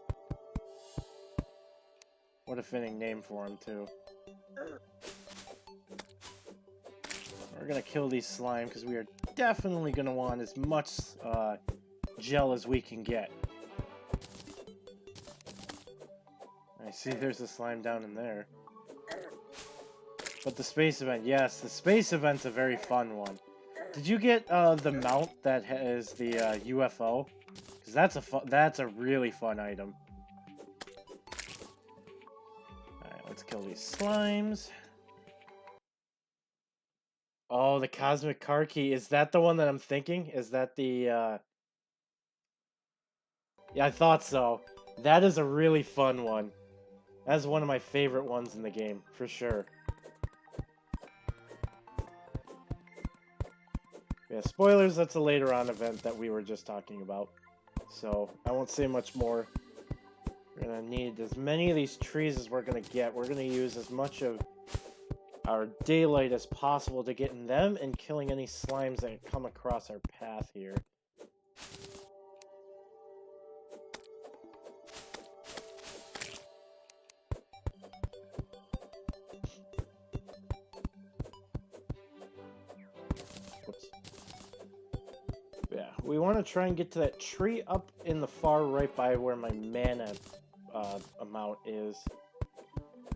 What a fitting name for him, too. We're gonna kill these slime, because we are definitely gonna want as much gel as we can get. I see there's a slime down in there. But the space event, yes, the space event's a very fun one. Did you get the mount that has the UFO? Because that's a really fun item. Alright, let's kill these slimes. Oh, the Cosmic Car Key. Is that the one that I'm thinking? Is that the, Yeah, I thought so. That is a really fun one. That's one of my favorite ones in the game, for sure. Yeah, spoilers, that's a later on event that we were just talking about. So, I won't say much more. We're gonna need as many of these trees as we're gonna get. We're gonna use as much of our daylight as possible to get in them and killing any slimes that come across our path here. Whoops. Yeah, we want to try and get to that tree up in the far right by where my mana amount is.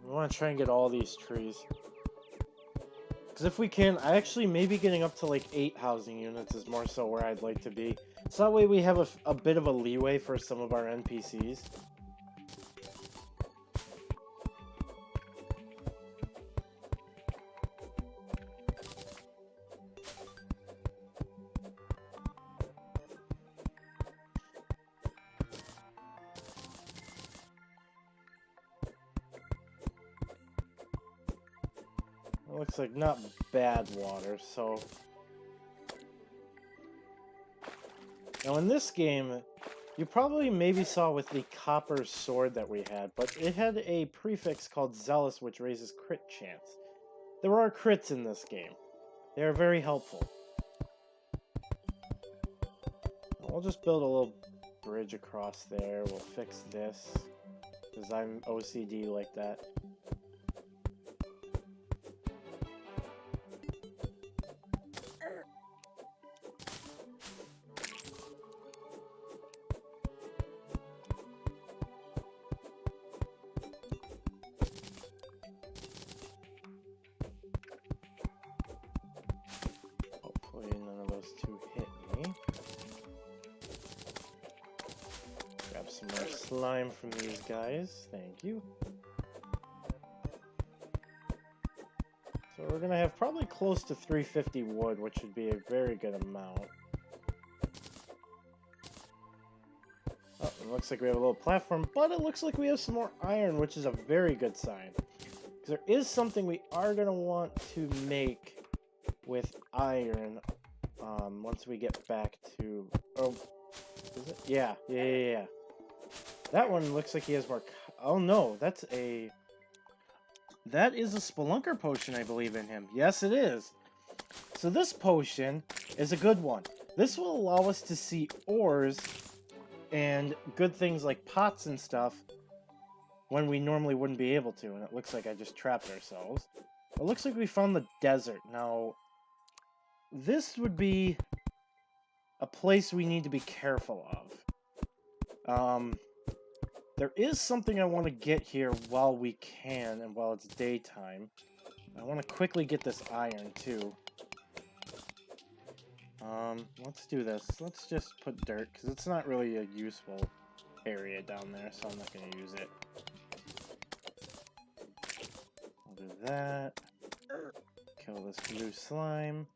We want to try and get all these trees. Because if we can, maybe getting up to like 8 housing units is more so where I'd like to be. So that way we have a bit of a leeway for some of our NPCs. Looks like not bad water, so... Now in this game, you probably maybe saw with the copper sword that we had, but it had a prefix called Zealous, which raises crit chance. There are crits in this game. They are very helpful. We'll just build a little bridge across there. We'll fix this, because I'm OCD like that. Some more slime from these guys. Thank you. So we're going to have probably close to 350 wood, which would be a very good amount. Oh, it looks like we have a little platform, but it looks like we have some more iron, which is a very good sign. Because there is something we are going to want to make with iron once we get back to... Oh, is it? Yeah. That one looks like he has more... Oh no, that's a... that is a Spelunker potion, I believe, in him. Yes, it is. So this potion is a good one. This will allow us to see ores and good things like pots and stuff when we normally wouldn't be able to. And it looks like I just trapped ourselves. It looks like we found the desert. Now, this would be a place we need to be careful of. There is something I want to get here while we can and while it's daytime. I want to quickly get this iron, too. Let's do this. Let's just put dirt, because it's not really a useful area down there, so I'm not going to use it. I'll do that. Kill this blue slime.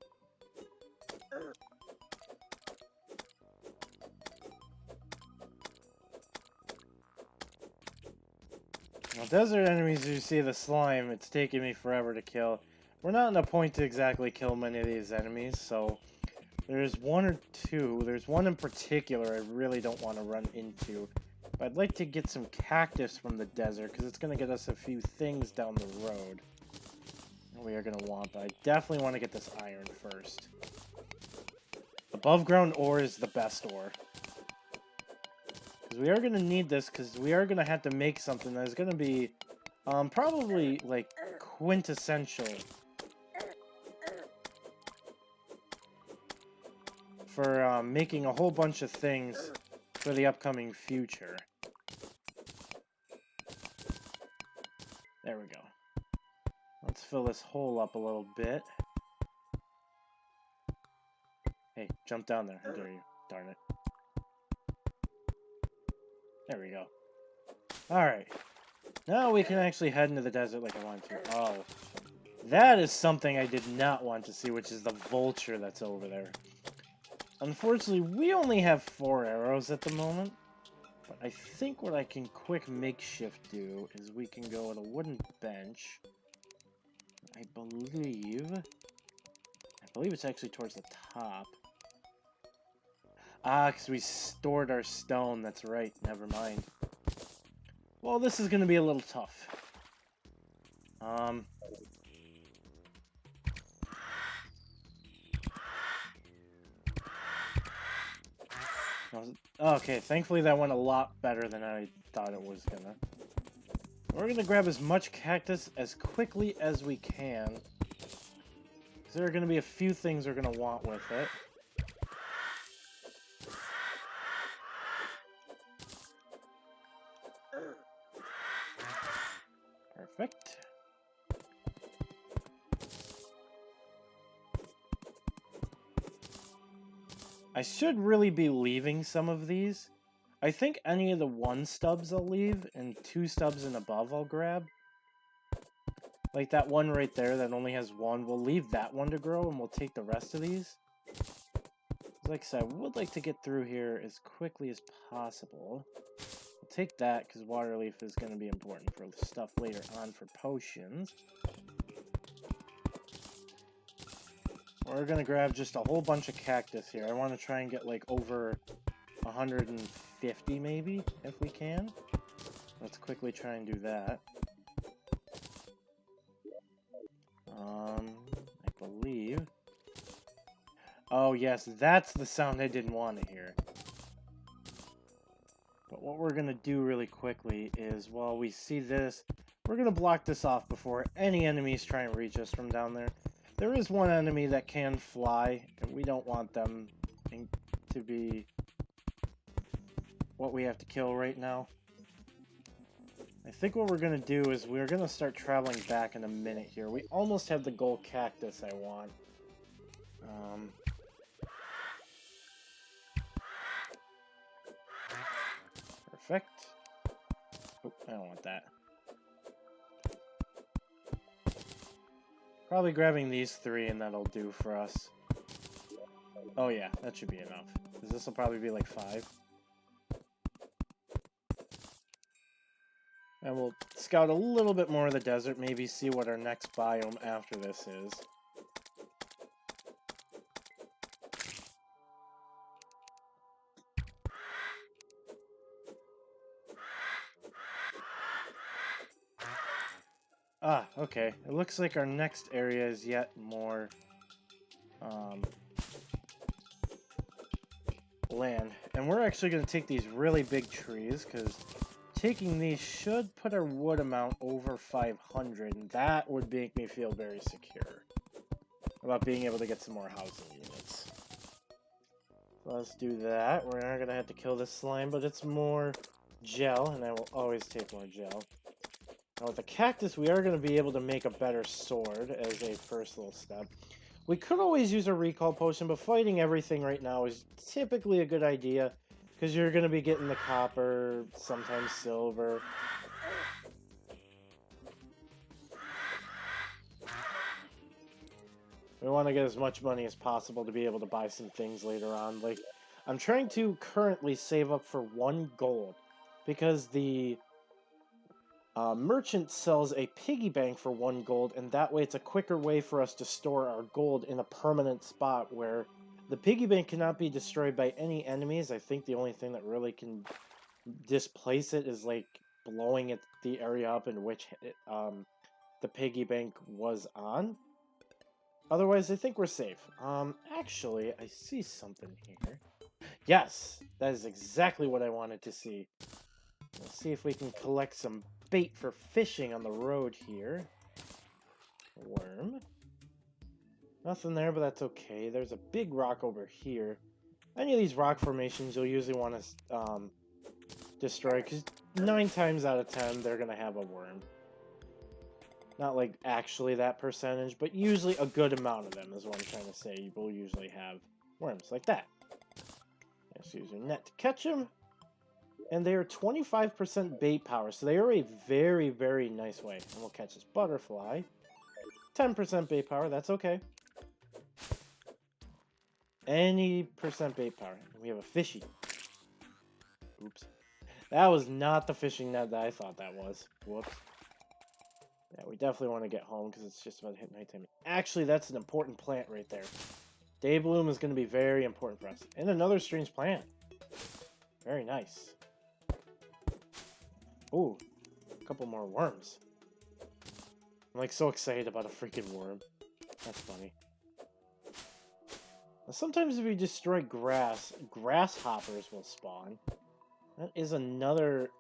Now, desert enemies, you see the slime, it's taking me forever to kill. We're not in a point to exactly kill many of these enemies, so there's one or two. There's one in particular I really don't want to run into. But I'd like to get some cactus from the desert, because it's going to get us a few things down the road that we are going to want. But I definitely want to get this iron first. Above ground ore is the best ore. Because we are going to need this, because we are going to have to make something that is going to be probably, like, quintessential for making a whole bunch of things for the upcoming future. There we go. Let's fill this hole up a little bit. Hey, jump down there. How dare you? Darn it. There we go. Alright. Now we can actually head into the desert like I want to. Oh. That is something I did not want to see, which is the vulture that's over there. Unfortunately, we only have 4 arrows at the moment. But I think what I can quick makeshift do is we can go at a wooden bench. I believe it's actually towards the top. Ah, because we stored our stone. That's right. Never mind. Well, this is going to be a little tough. Okay, thankfully that went a lot better than I thought it was gonna. We're gonna grab as much cactus as quickly as we can. Because there are gonna be a few things we're gonna want with it. Perfect. I should really be leaving some of these. I think any of the 1 stubs I'll leave, and 2 stubs and above I'll grab. Like that one right there that only has 1, we'll leave that one to grow, and we'll take the rest of these. Like I said, I would like to get through here as quickly as possible. We'll take that, because water leaf is going to be important for stuff later on for potions. We're going to grab just a whole bunch of cactus here. I want to try and get like over 150 maybe, if we can. Let's quickly try and do that. I believe... Oh yes, that's the sound I didn't want to hear. But what we're going to do really quickly is, while we see this, we're going to block this off before any enemies try and reach us from down there. There is one enemy that can fly, and we don't want them to be what we have to kill right now. I think what we're going to do is we're going to start traveling back in a minute here. We almost have the gold cactus I want. Perfect. Oh, I don't want that. Probably grabbing these 3 and that'll do for us. Oh yeah, that should be enough. Because this will probably be like 5. And we'll scout a little bit more of the desert, maybe see what our next biome after this is. Ah, okay. It looks like our next area is yet more land. And we're actually going to take these really big trees, because taking these should put our wood amount over 500, and that would make me feel very secure about being able to get some more housing units. So let's do that. We're not going to have to kill this slime, but it's more gel, and I will always take more gel. Now with the cactus, we are going to be able to make a better sword as a first little step. We could always use a recall potion, but fighting everything right now is typically a good idea, because you're going to be getting the copper, sometimes silver. We want to get as much money as possible to be able to buy some things later on. Like, I'm trying to currently save up for 1 gold, because the merchant sells a piggy bank for 1 gold, and that way it's a quicker way for us to store our gold in a permanent spot where the piggy bank cannot be destroyed by any enemies. I think the only thing that really can displace it is like blowing the area up in which the piggy bank was on. Otherwise, I think we're safe. Actually, I see something here. Yes, that is exactly what I wanted to see. Let's see if we can collect some bait for fishing on the road here. Worm. Nothing there, but that's okay. There's a big rock over here. Any of these rock formations you'll usually want to destroy, because 9 times out of 10 they're going to have a worm. Not like actually that percentage, but usually a good amount of them is what I'm trying to say. You will usually have worms like that. Just use your net to catch them. And they are 25% bait power, so they are a very, very nice way. And we'll catch this butterfly. 10% bait power, that's okay. Any percent bait power. We have a fishy. Oops. That was not the fishing net that I thought that was. Whoops. Yeah, we definitely want to get home because it's just about to hit nighttime. Actually, that's an important plant right there. Day bloom is going to be very important for us. And another strange plant. Very nice. Ooh, a couple more worms. I'm like so excited about a freaking worm. That's funny. Now, sometimes if you destroy grass, grasshoppers will spawn. That is another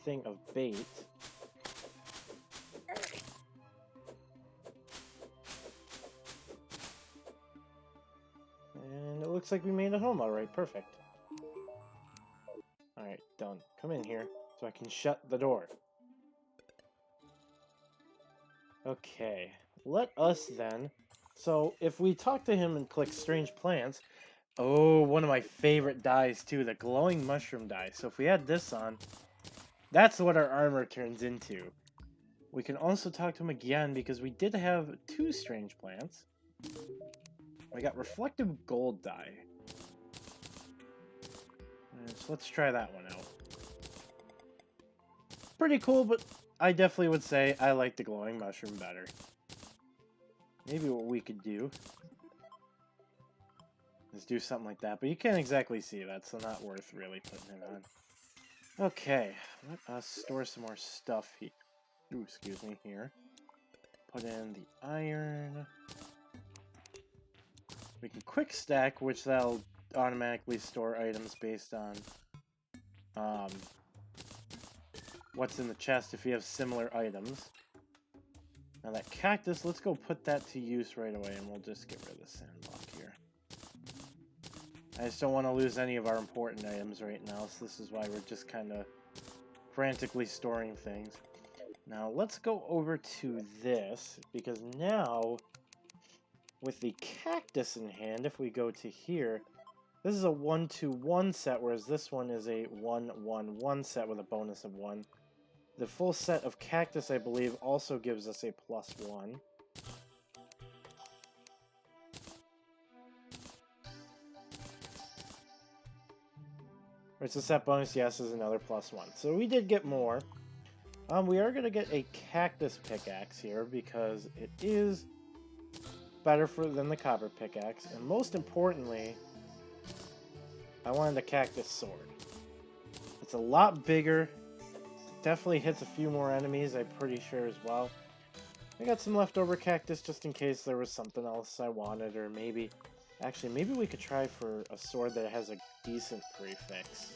thing of bait. And it looks like we made it home alright, perfect. Alright, done. Come in here so I can shut the door. Okay, let us then... So, if we talk to him and click Strange Plants... Oh, one of my favorite dyes too, the glowing mushroom dye. So if we add this on, that's what our armor turns into. We can also talk to him again because we did have 2 strange plants. We got reflective gold dye. So let's try that one out. Pretty cool, but I definitely would say I like the glowing mushroom better. Maybe what we could do is do something like that, but you can't exactly see that, so not worth really putting it on. Okay, let us store some more stuff here. Ooh, excuse me, here. Put in the iron. We can quick stack, which that'll automatically store items based on what's in the chest if you have similar items. Now that cactus, let's go put that to use right away, and we'll just get rid of the sandblock here. I just don't want to lose any of our important items right now, so this is why we're just kind of frantically storing things. Now, let's go over to this, because now, with the cactus in hand, if we go to here, this is a 1-2-1 set, whereas this one is a 1-1-1 set with a bonus of 1. The full set of cactus, I believe, also gives us a +1. It's a set bonus, yes, is another +1. So we did get more. We are going to get a cactus pickaxe here because it is better than the copper pickaxe. And most importantly, I wanted a cactus sword. It's a lot bigger. Definitely hits a few more enemies, I'm pretty sure as well. I got some leftover cactus just in case there was something else I wanted, or maybe... Actually, maybe we could try for a sword that has a decent prefix.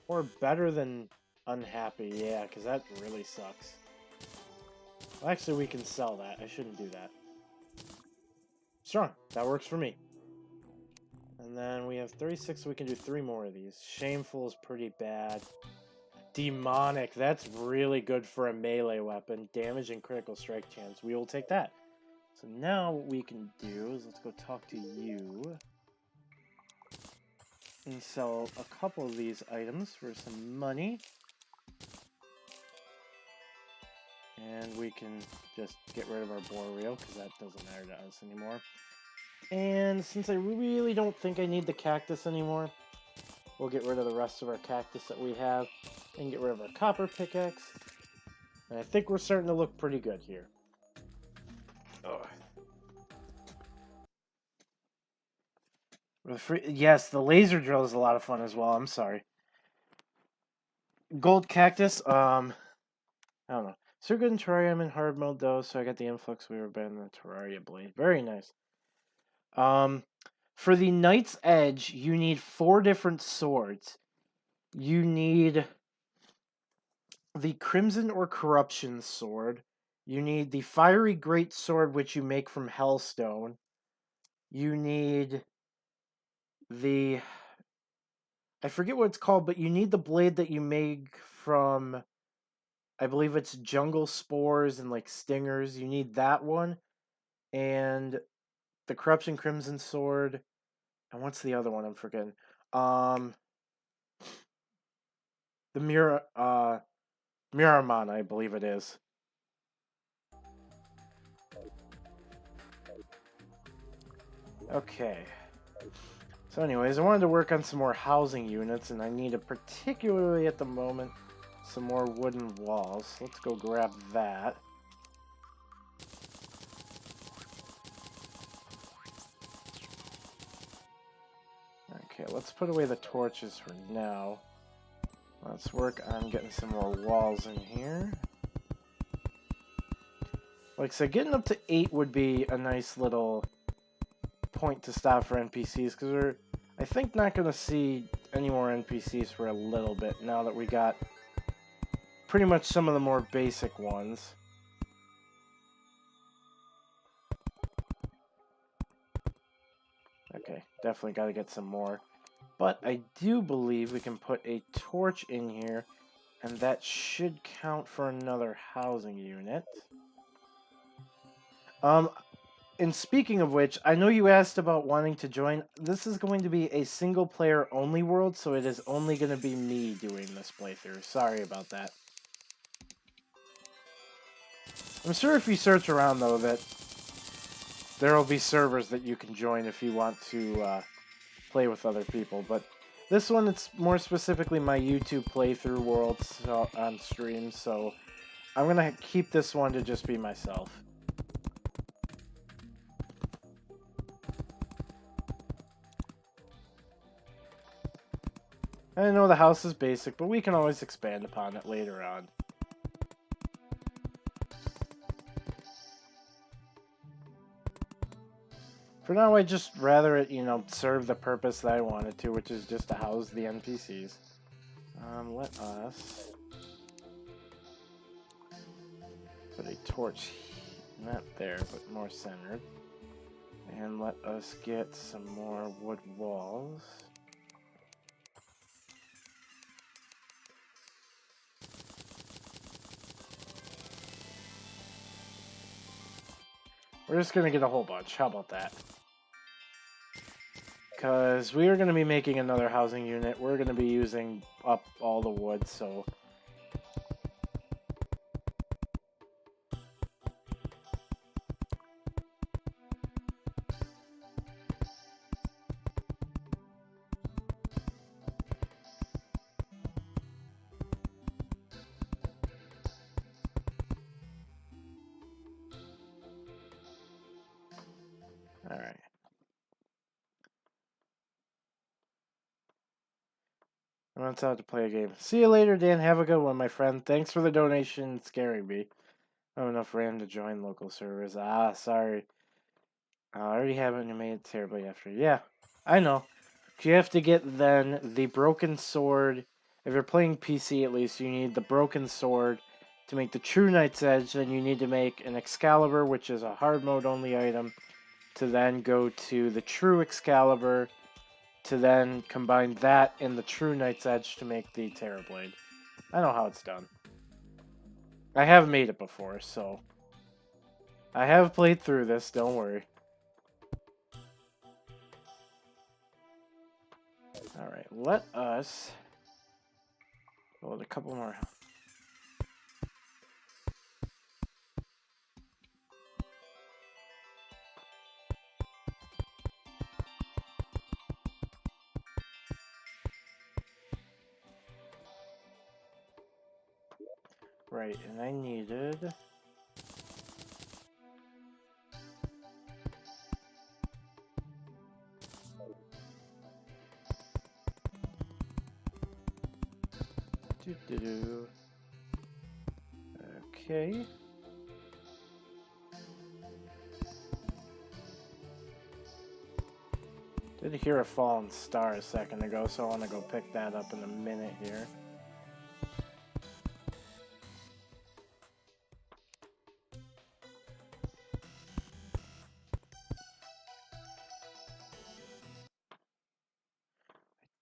Or better than unhappy, yeah, because that really sucks. Well, actually, we can sell that. I shouldn't do that. Strong. That works for me. And then we have 36, so we can do 3 more of these. Shameful is pretty bad. Demonic. That's really good for a melee weapon. Damage and critical strike chance. We will take that. So now what we can do is let's go talk to you. And sell a couple of these items for some money. And we can just get rid of our Boreal, because that doesn't matter to us anymore. And since I really don't think I need the cactus anymore, we'll get rid of the rest of our cactus that we have, and get rid of our copper pickaxe. And I think we're starting to look pretty good here. Oh. Yes, the laser drill is a lot of fun as well, I'm sorry. Gold cactus, I don't know. So good in Terraria, I'm in hard mode though, so I got the influx we were in the Terraria blade. Very nice. For the Knight's Edge, you need 4 different swords. You need the Crimson or Corruption sword. You need the Fiery Great Sword, which you make from Hellstone. You need the... I forget what it's called, but you need the blade that you make from... I believe it's jungle spores and like stingers. You need that one. And the Corruption Crimson sword. And what's the other one I'm forgetting? The Miramon, I believe it is. Okay. So anyways, I wanted to work on some more housing units, and I need particularly at the moment, some more wooden walls. Let's go grab that. Okay, let's put away the torches for now. Let's work on getting some more walls in here. Like I said, getting up to 8 would be a nice little point to stop for NPCs, because we're, I think, not going to see any more NPCs for a little bit now that we got pretty much some of the more basic ones. Okay, definitely got to get some more. But I do believe we can put a torch in here, and that should count for another housing unit. And speaking of which, I know you asked about wanting to join. This is going to be a single-player only world, so it is only going to be me doing this playthrough. Sorry about that. I'm sure if you search around, though, that there will be servers that you can join if you want to play with other people. But this one, it's more specifically my YouTube playthrough world on stream, so I'm going to keep this one to just be myself. I know the house is basic, but we can always expand upon it later on. For now, I just rather it, serve the purpose that I want it to, which is just to house the NPCs. Let us put a torch, not there, but more centered. And let us get some more wood walls. We're just going to get a whole bunch. How about that? Because we are going to be making another housing unit. We're going to be using up all the wood, so... Alright. I'm going to have to play a game. See you later, Dan. Have a good one, my friend. Thanks for the donation and scaring me. I have enough RAM to join local servers. Ah, sorry. I already haven't made it terribly after. Yeah, I know. You have to get then the broken sword. If you're playing PC at least, you need the broken sword to make the true Knight's Edge. Then you need to make an Excalibur, which is a hard mode only item, to then go to the true Excalibur, to then combine that in the true Knight's Edge to make the Terrorblade. I know how it's done. I have made it before, so I have played through this, don't worry. Alright, let us build a couple more. Right, and I needed... Okay. Did hear a fallen star a second ago, so I want to go pick that up in a minute here.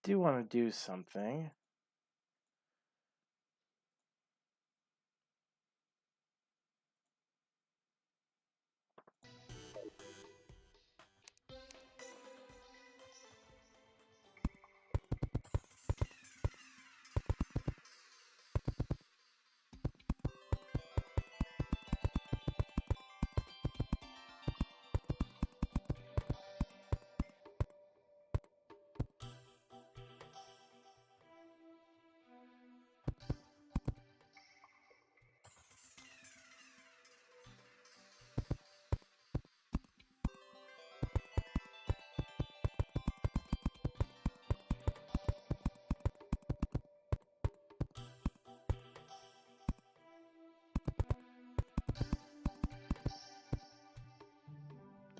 I do want to do something.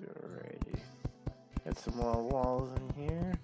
Alrighty. Get some more walls in here.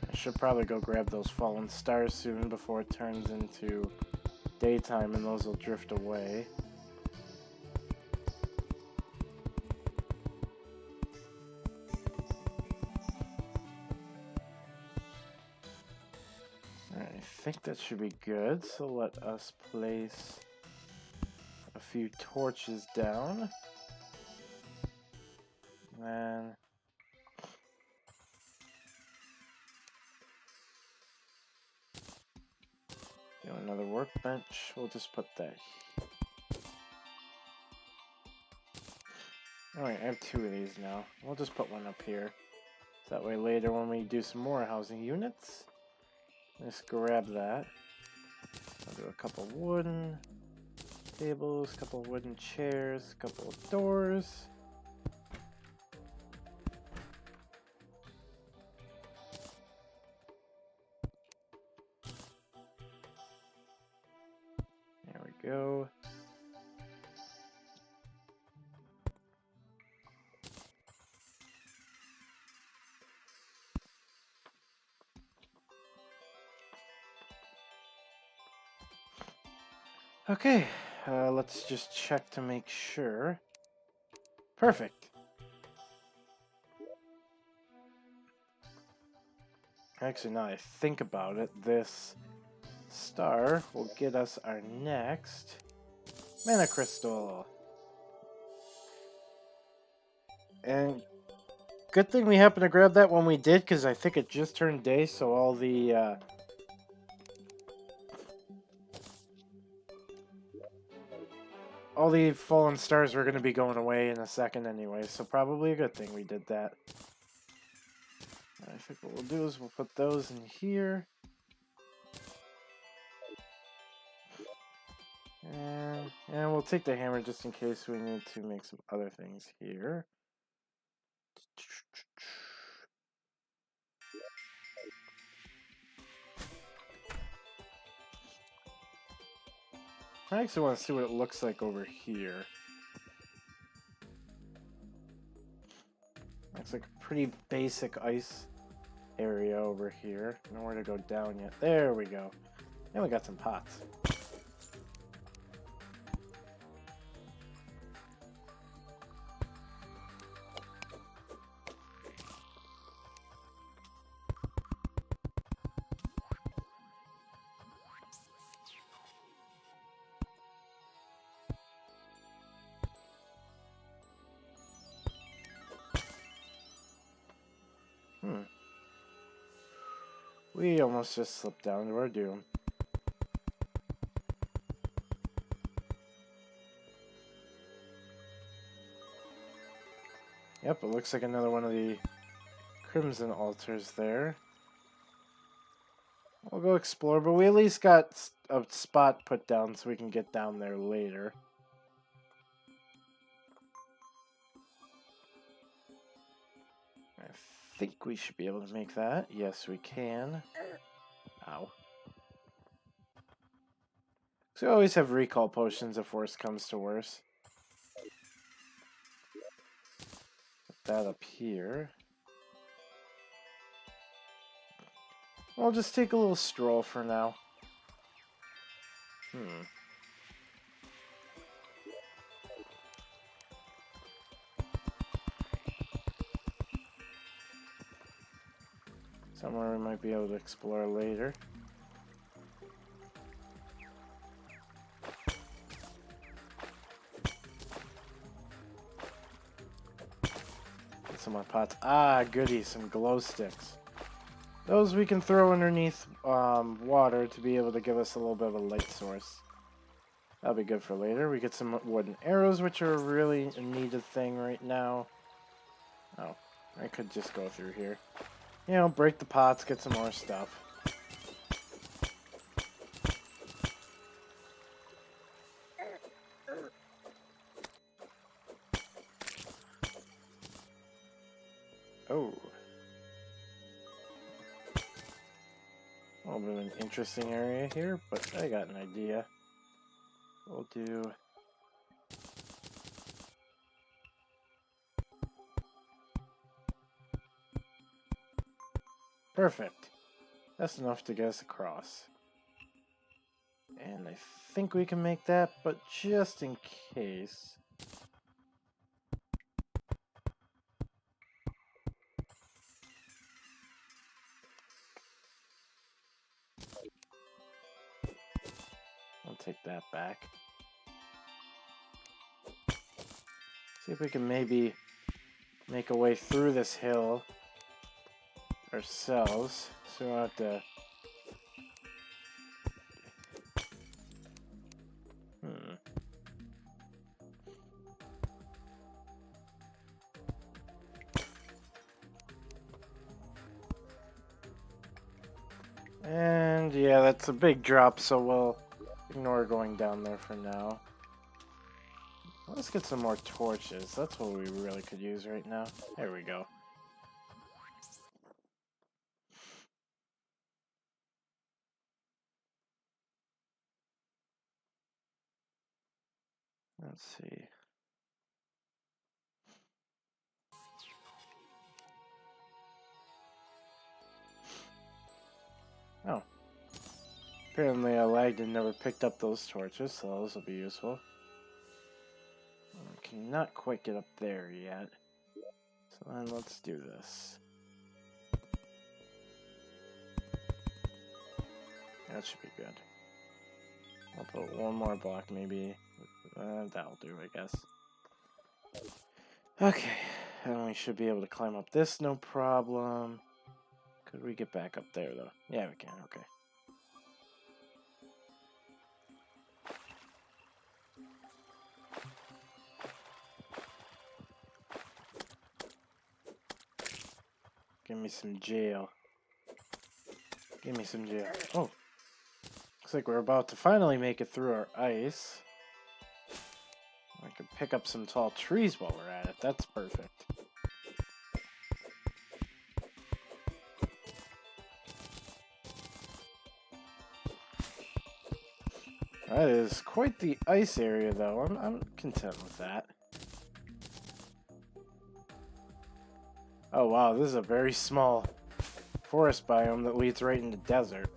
I should probably go grab those fallen stars soon before it turns into daytime and those will drift away. Alright, I think that should be good, so let us place a few torches down. And then another workbench. We'll just put that. Alright, I have 2 of these now. We'll just put one up here. So that way later when we do some more housing units, just grab that. I'll do a couple wooden tables, a couple wooden chairs, a couple of doors. There we go. Okay, let's just check to make sure. Perfect. Actually, now I think about it, this star will get us our next mana crystal. And good thing we happened to grab that when we did, because I think it just turned day, so all the fallen stars were going to be going away in a second anyway, so probably a good thing we did that. I think what we'll do is we'll put those in here. And we'll take the hammer just in case we need to make some other things here. I actually want to see what it looks like over here. Looks like a pretty basic ice area over here. Nowhere to go down yet. There we go. And we got some pots. We almost just slipped down to our doom. Yep, it looks like another one of the crimson altars there. We'll go explore, but we at least got a spot put down so we can get down there later. I think we should be able to make that. Yes, we can. Ow. So we always have recall potions if worse comes to worse. Put that up here. I'll just take a little stroll for now. Somewhere we might be able to explore later. Get some more pots. Ah, goody, some glow sticks. Those we can throw underneath water to be able to give us a little bit of a light source. That'll be good for later. We get some wooden arrows, which are a really needed thing right now. Oh, I could just go through here. You know, break the pots, get some more stuff. Oh. A little bit of an interesting area here, but I got an idea. We'll do... Perfect. That's enough to get us across. And I think we can make that, but just in case... I'll take that back. See if we can maybe make a way through this hill ourselves, so we don't have to... And yeah, that's a big drop, so we'll ignore going down there for now. Let's get some more torches. That's what we really could use right now. There we go. Let's see. Oh. Apparently I lagged and never picked up those torches, so those will be useful. I cannot quite get up there yet. So then let's do this. That should be good. I'll put one more block maybe. That'll do, I guess. Okay. And we should be able to climb up this, no problem. Could we get back up there, though? Yeah, we can, okay. Give me some jail. Give me some jail. Oh. Looks like we're about to finally make it through our ice. I can pick up some tall trees while we're at it. That's perfect. That is quite the ice area, though. I'm content with that. Oh, wow. This is a very small forest biome that leads right into desert.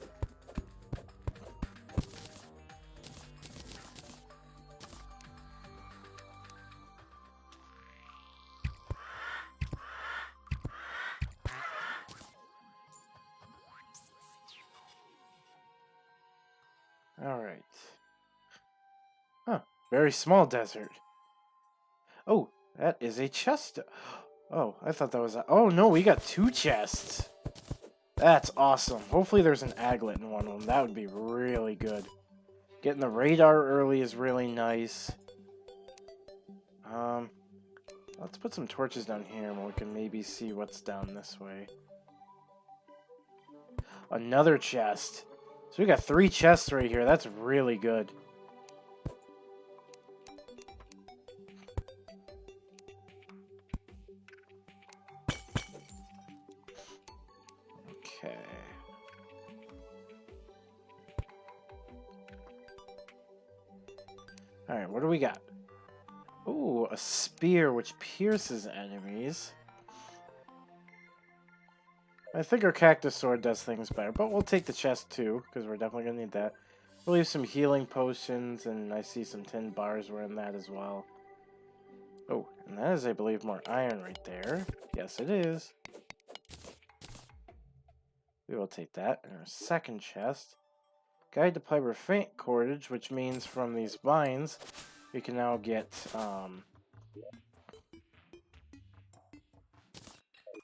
Alright. Huh. Very small desert. Oh, that is a chest. Oh, I thought that was a... Oh, no, we got 2 chests. That's awesome. Hopefully there's an aglet in one of them. That would be really good. Getting the radar early is really nice. Let's put some torches down here and we can maybe see what's down this way. Another chest. So we got 3 chests right here. That's really good. Okay. Alright, what do we got? Ooh, a spear which pierces enemies. I think our cactus sword does things better, but we'll take the chest too, because we're definitely going to need that. We'll leave some healing potions, and I see some tin bars were in that as well. Oh, and that is, I believe, more iron right there. Yes, it is. We will take that in our second chest. Guide to Piper Faint cordage, which means from these vines, we can now get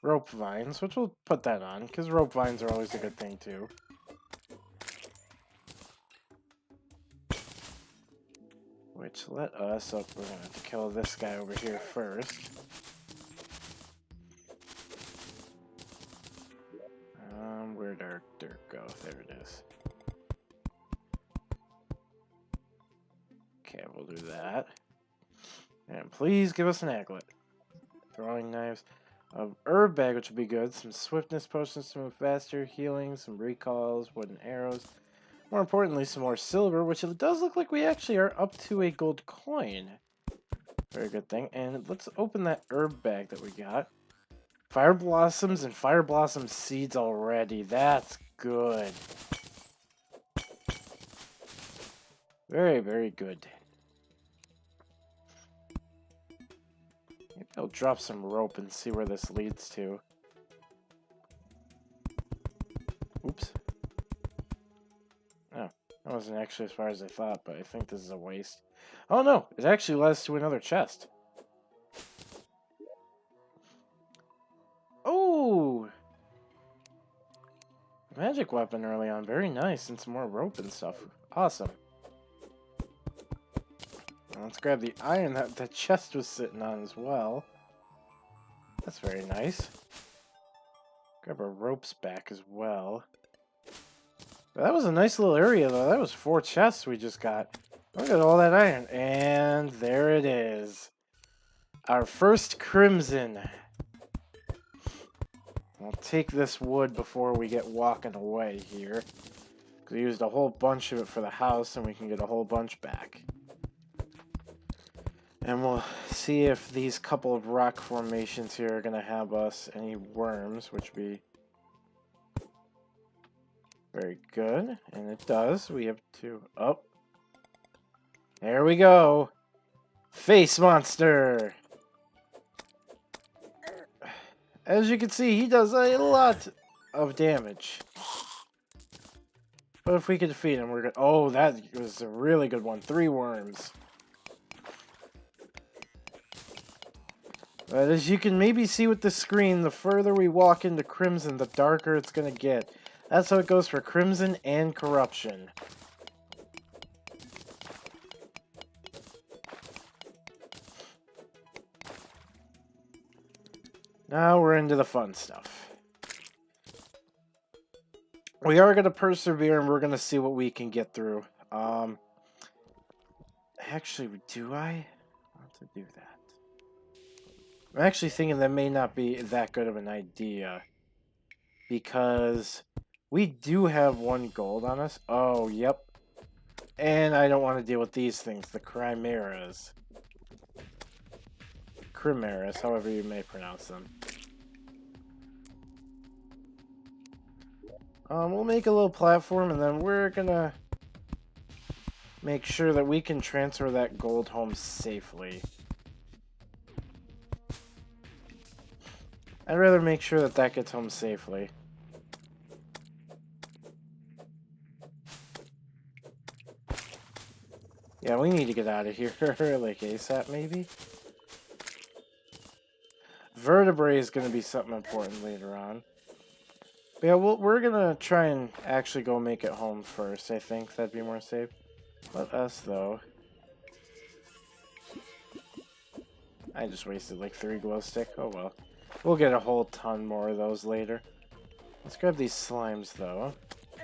rope vines, which we'll put that on, because rope vines are always a good thing too. Which let us, oh, we're going to have to kill this guy over here first. Where'd our dirt go? There it is. Okay, we'll do that. And please give us an aglet. Throwing knives. A herb bag, which would be good. Some swiftness potions to move faster. Healing. Some recalls. Wooden arrows. More importantly, some more silver, which it does look like we actually are up to a gold coin. Very good thing. And let's open that herb bag that we got. Fire blossoms and fire blossom seeds already. That's good. Very, very good. Maybe I'll drop some rope and see where this leads to. Oops. Oh, that wasn't actually as far as I thought, but I think this is a waste. Oh no, it actually led us to another chest. Oh! Magic weapon early on, very nice, and some more rope and stuff. Awesome. Let's grab the iron that the chest was sitting on as well. That's very nice. Grab our ropes back as well. But that was a nice little area, though. That was 4 chests we just got. Look at all that iron. And there it is. Our first crimson. I'll take this wood before we get walking away here. Because we used a whole bunch of it for the house, and we can get a whole bunch back. And we'll see if these couple of rock formations here are going to have us any worms, which would be very good. And it does. We have 2. Oh. There we go. Face monster. As you can see, he does a lot of damage. But if we can defeat him, we're good. Oh, that was a really good one. 3 worms. But as you can maybe see with the screen, the further we walk into Crimson, the darker it's going to get. That's how it goes for Crimson and Corruption. Now we're into the fun stuff. We are going to persevere and we're going to see what we can get through. Actually, do I want to do that? I'm actually thinking that may not be that good of an idea. Because we do have 1 gold on us. Oh, yep. And I don't want to deal with these things, the chimeras. Chimeras, however you may pronounce them. We'll make a little platform and then we're gonna make sure that we can transfer that gold home safely. I'd rather make sure that that gets home safely. Yeah, we need to get out of here, like ASAP maybe? Vertebrae is going to be something important later on. But yeah, we're going to try and actually go make it home first, I think. That'd be more safe. Let us, though. I just wasted like 3 glow stick. Oh well. We'll get a whole ton more of those later. Let's grab these slimes, though. I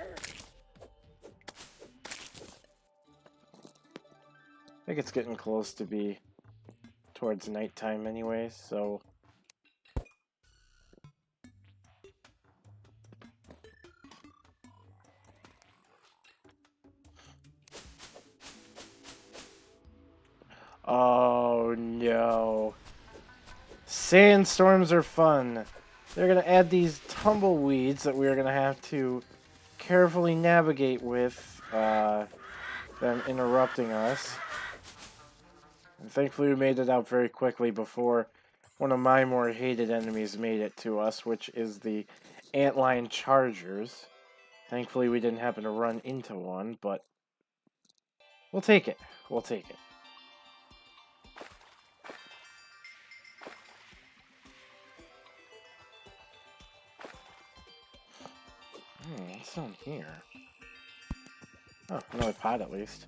think it's getting close to be towards nighttime anyway, so... Oh no. Sandstorms are fun. They're going to add these tumbleweeds that we're going to have to carefully navigate with them interrupting us. And thankfully we made it out very quickly before one of my more hated enemies made it to us, which is the antlion chargers. Thankfully we didn't happen to run into one, but we'll take it. We'll take it. What's down here? Oh, another pot at least.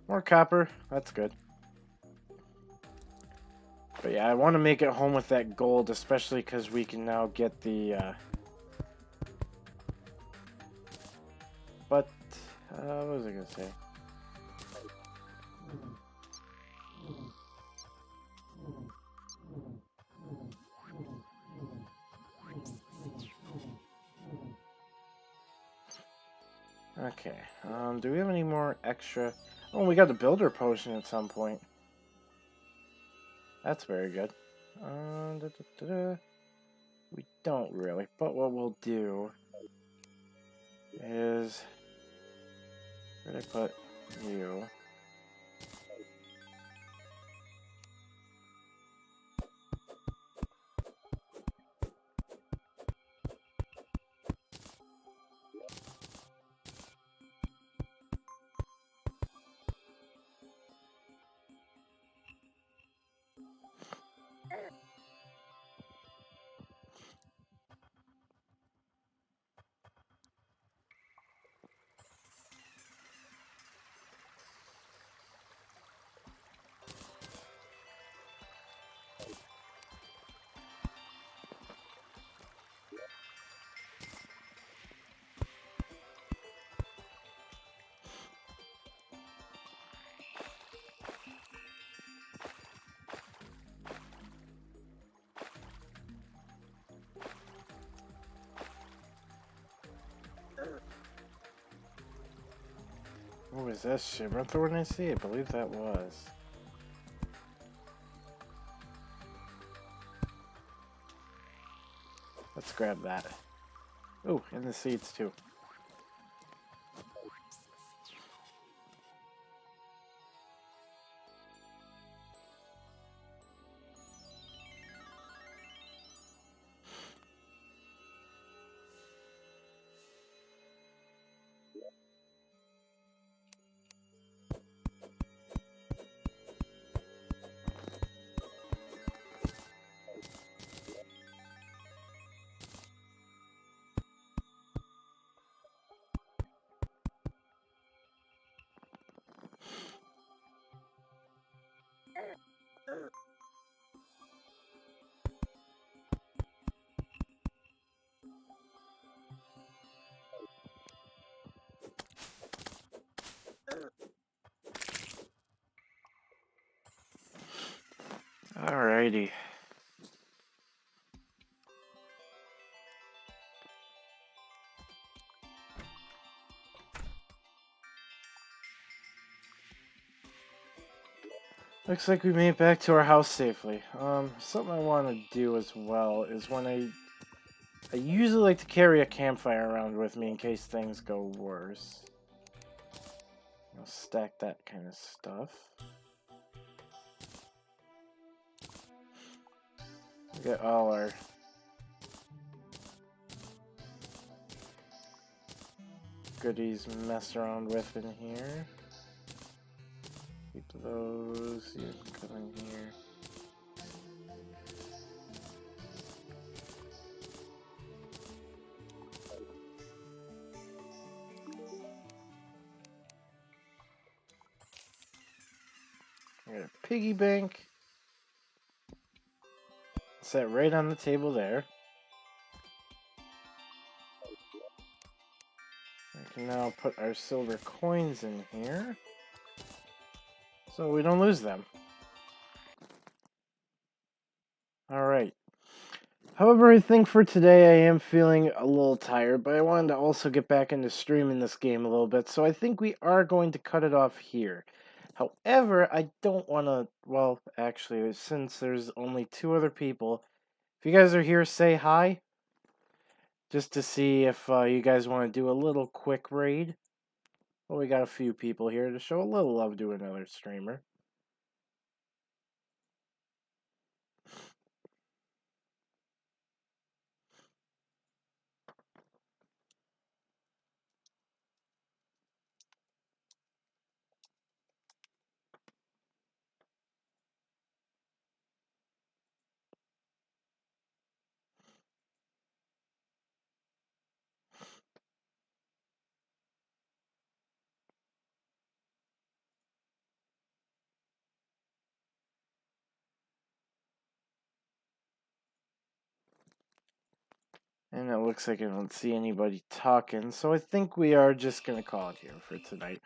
More copper. That's good. But yeah, I want to make it home with that gold, especially because we can now get the... what was I going to say? Okay, do we have any more extra... Oh, we got a builder potion at some point. That's very good. We don't really, but what we'll do is... where did I put you? Oh, is that Shimmerthorn I see? I believe that was. Let's grab that. Oh, and the seeds too. Alrighty. Looks like we made it back to our house safely. Something I want to do as well is when I usually like to carry a campfire around with me in case things go worse. I'll stack that kind of stuff. We got all our goodies mess around with in here. Keep those. You come in here. I got a piggy bank. Set right on the table there. We can now put our silver coins in here so we don't lose them. Alright. However, I think for today I am feeling a little tired, but I wanted to also get back into streaming this game a little bit, so I think we are going to cut it off here. However, I don't want to, well, actually, since there's only 2 other people, if you guys are here, say hi. Just to see if you guys want to do a little quick raid. Well, we got a few people here to show a little love to another streamer. And it looks like I don't see anybody talking, so I think we are just going to call it here for tonight.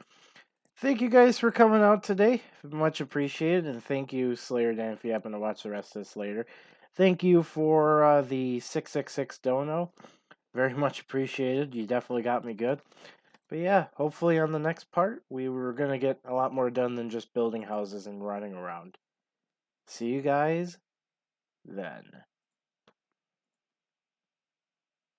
Thank you guys for coming out today. Much appreciated, and thank you, Slayer Dan, if you happen to watch the rest of this later. Thank you for the 666 dono. Very much appreciated. You definitely got me good. But yeah, hopefully on the next part, we were going to get a lot more done than just building houses and running around. See you guys then.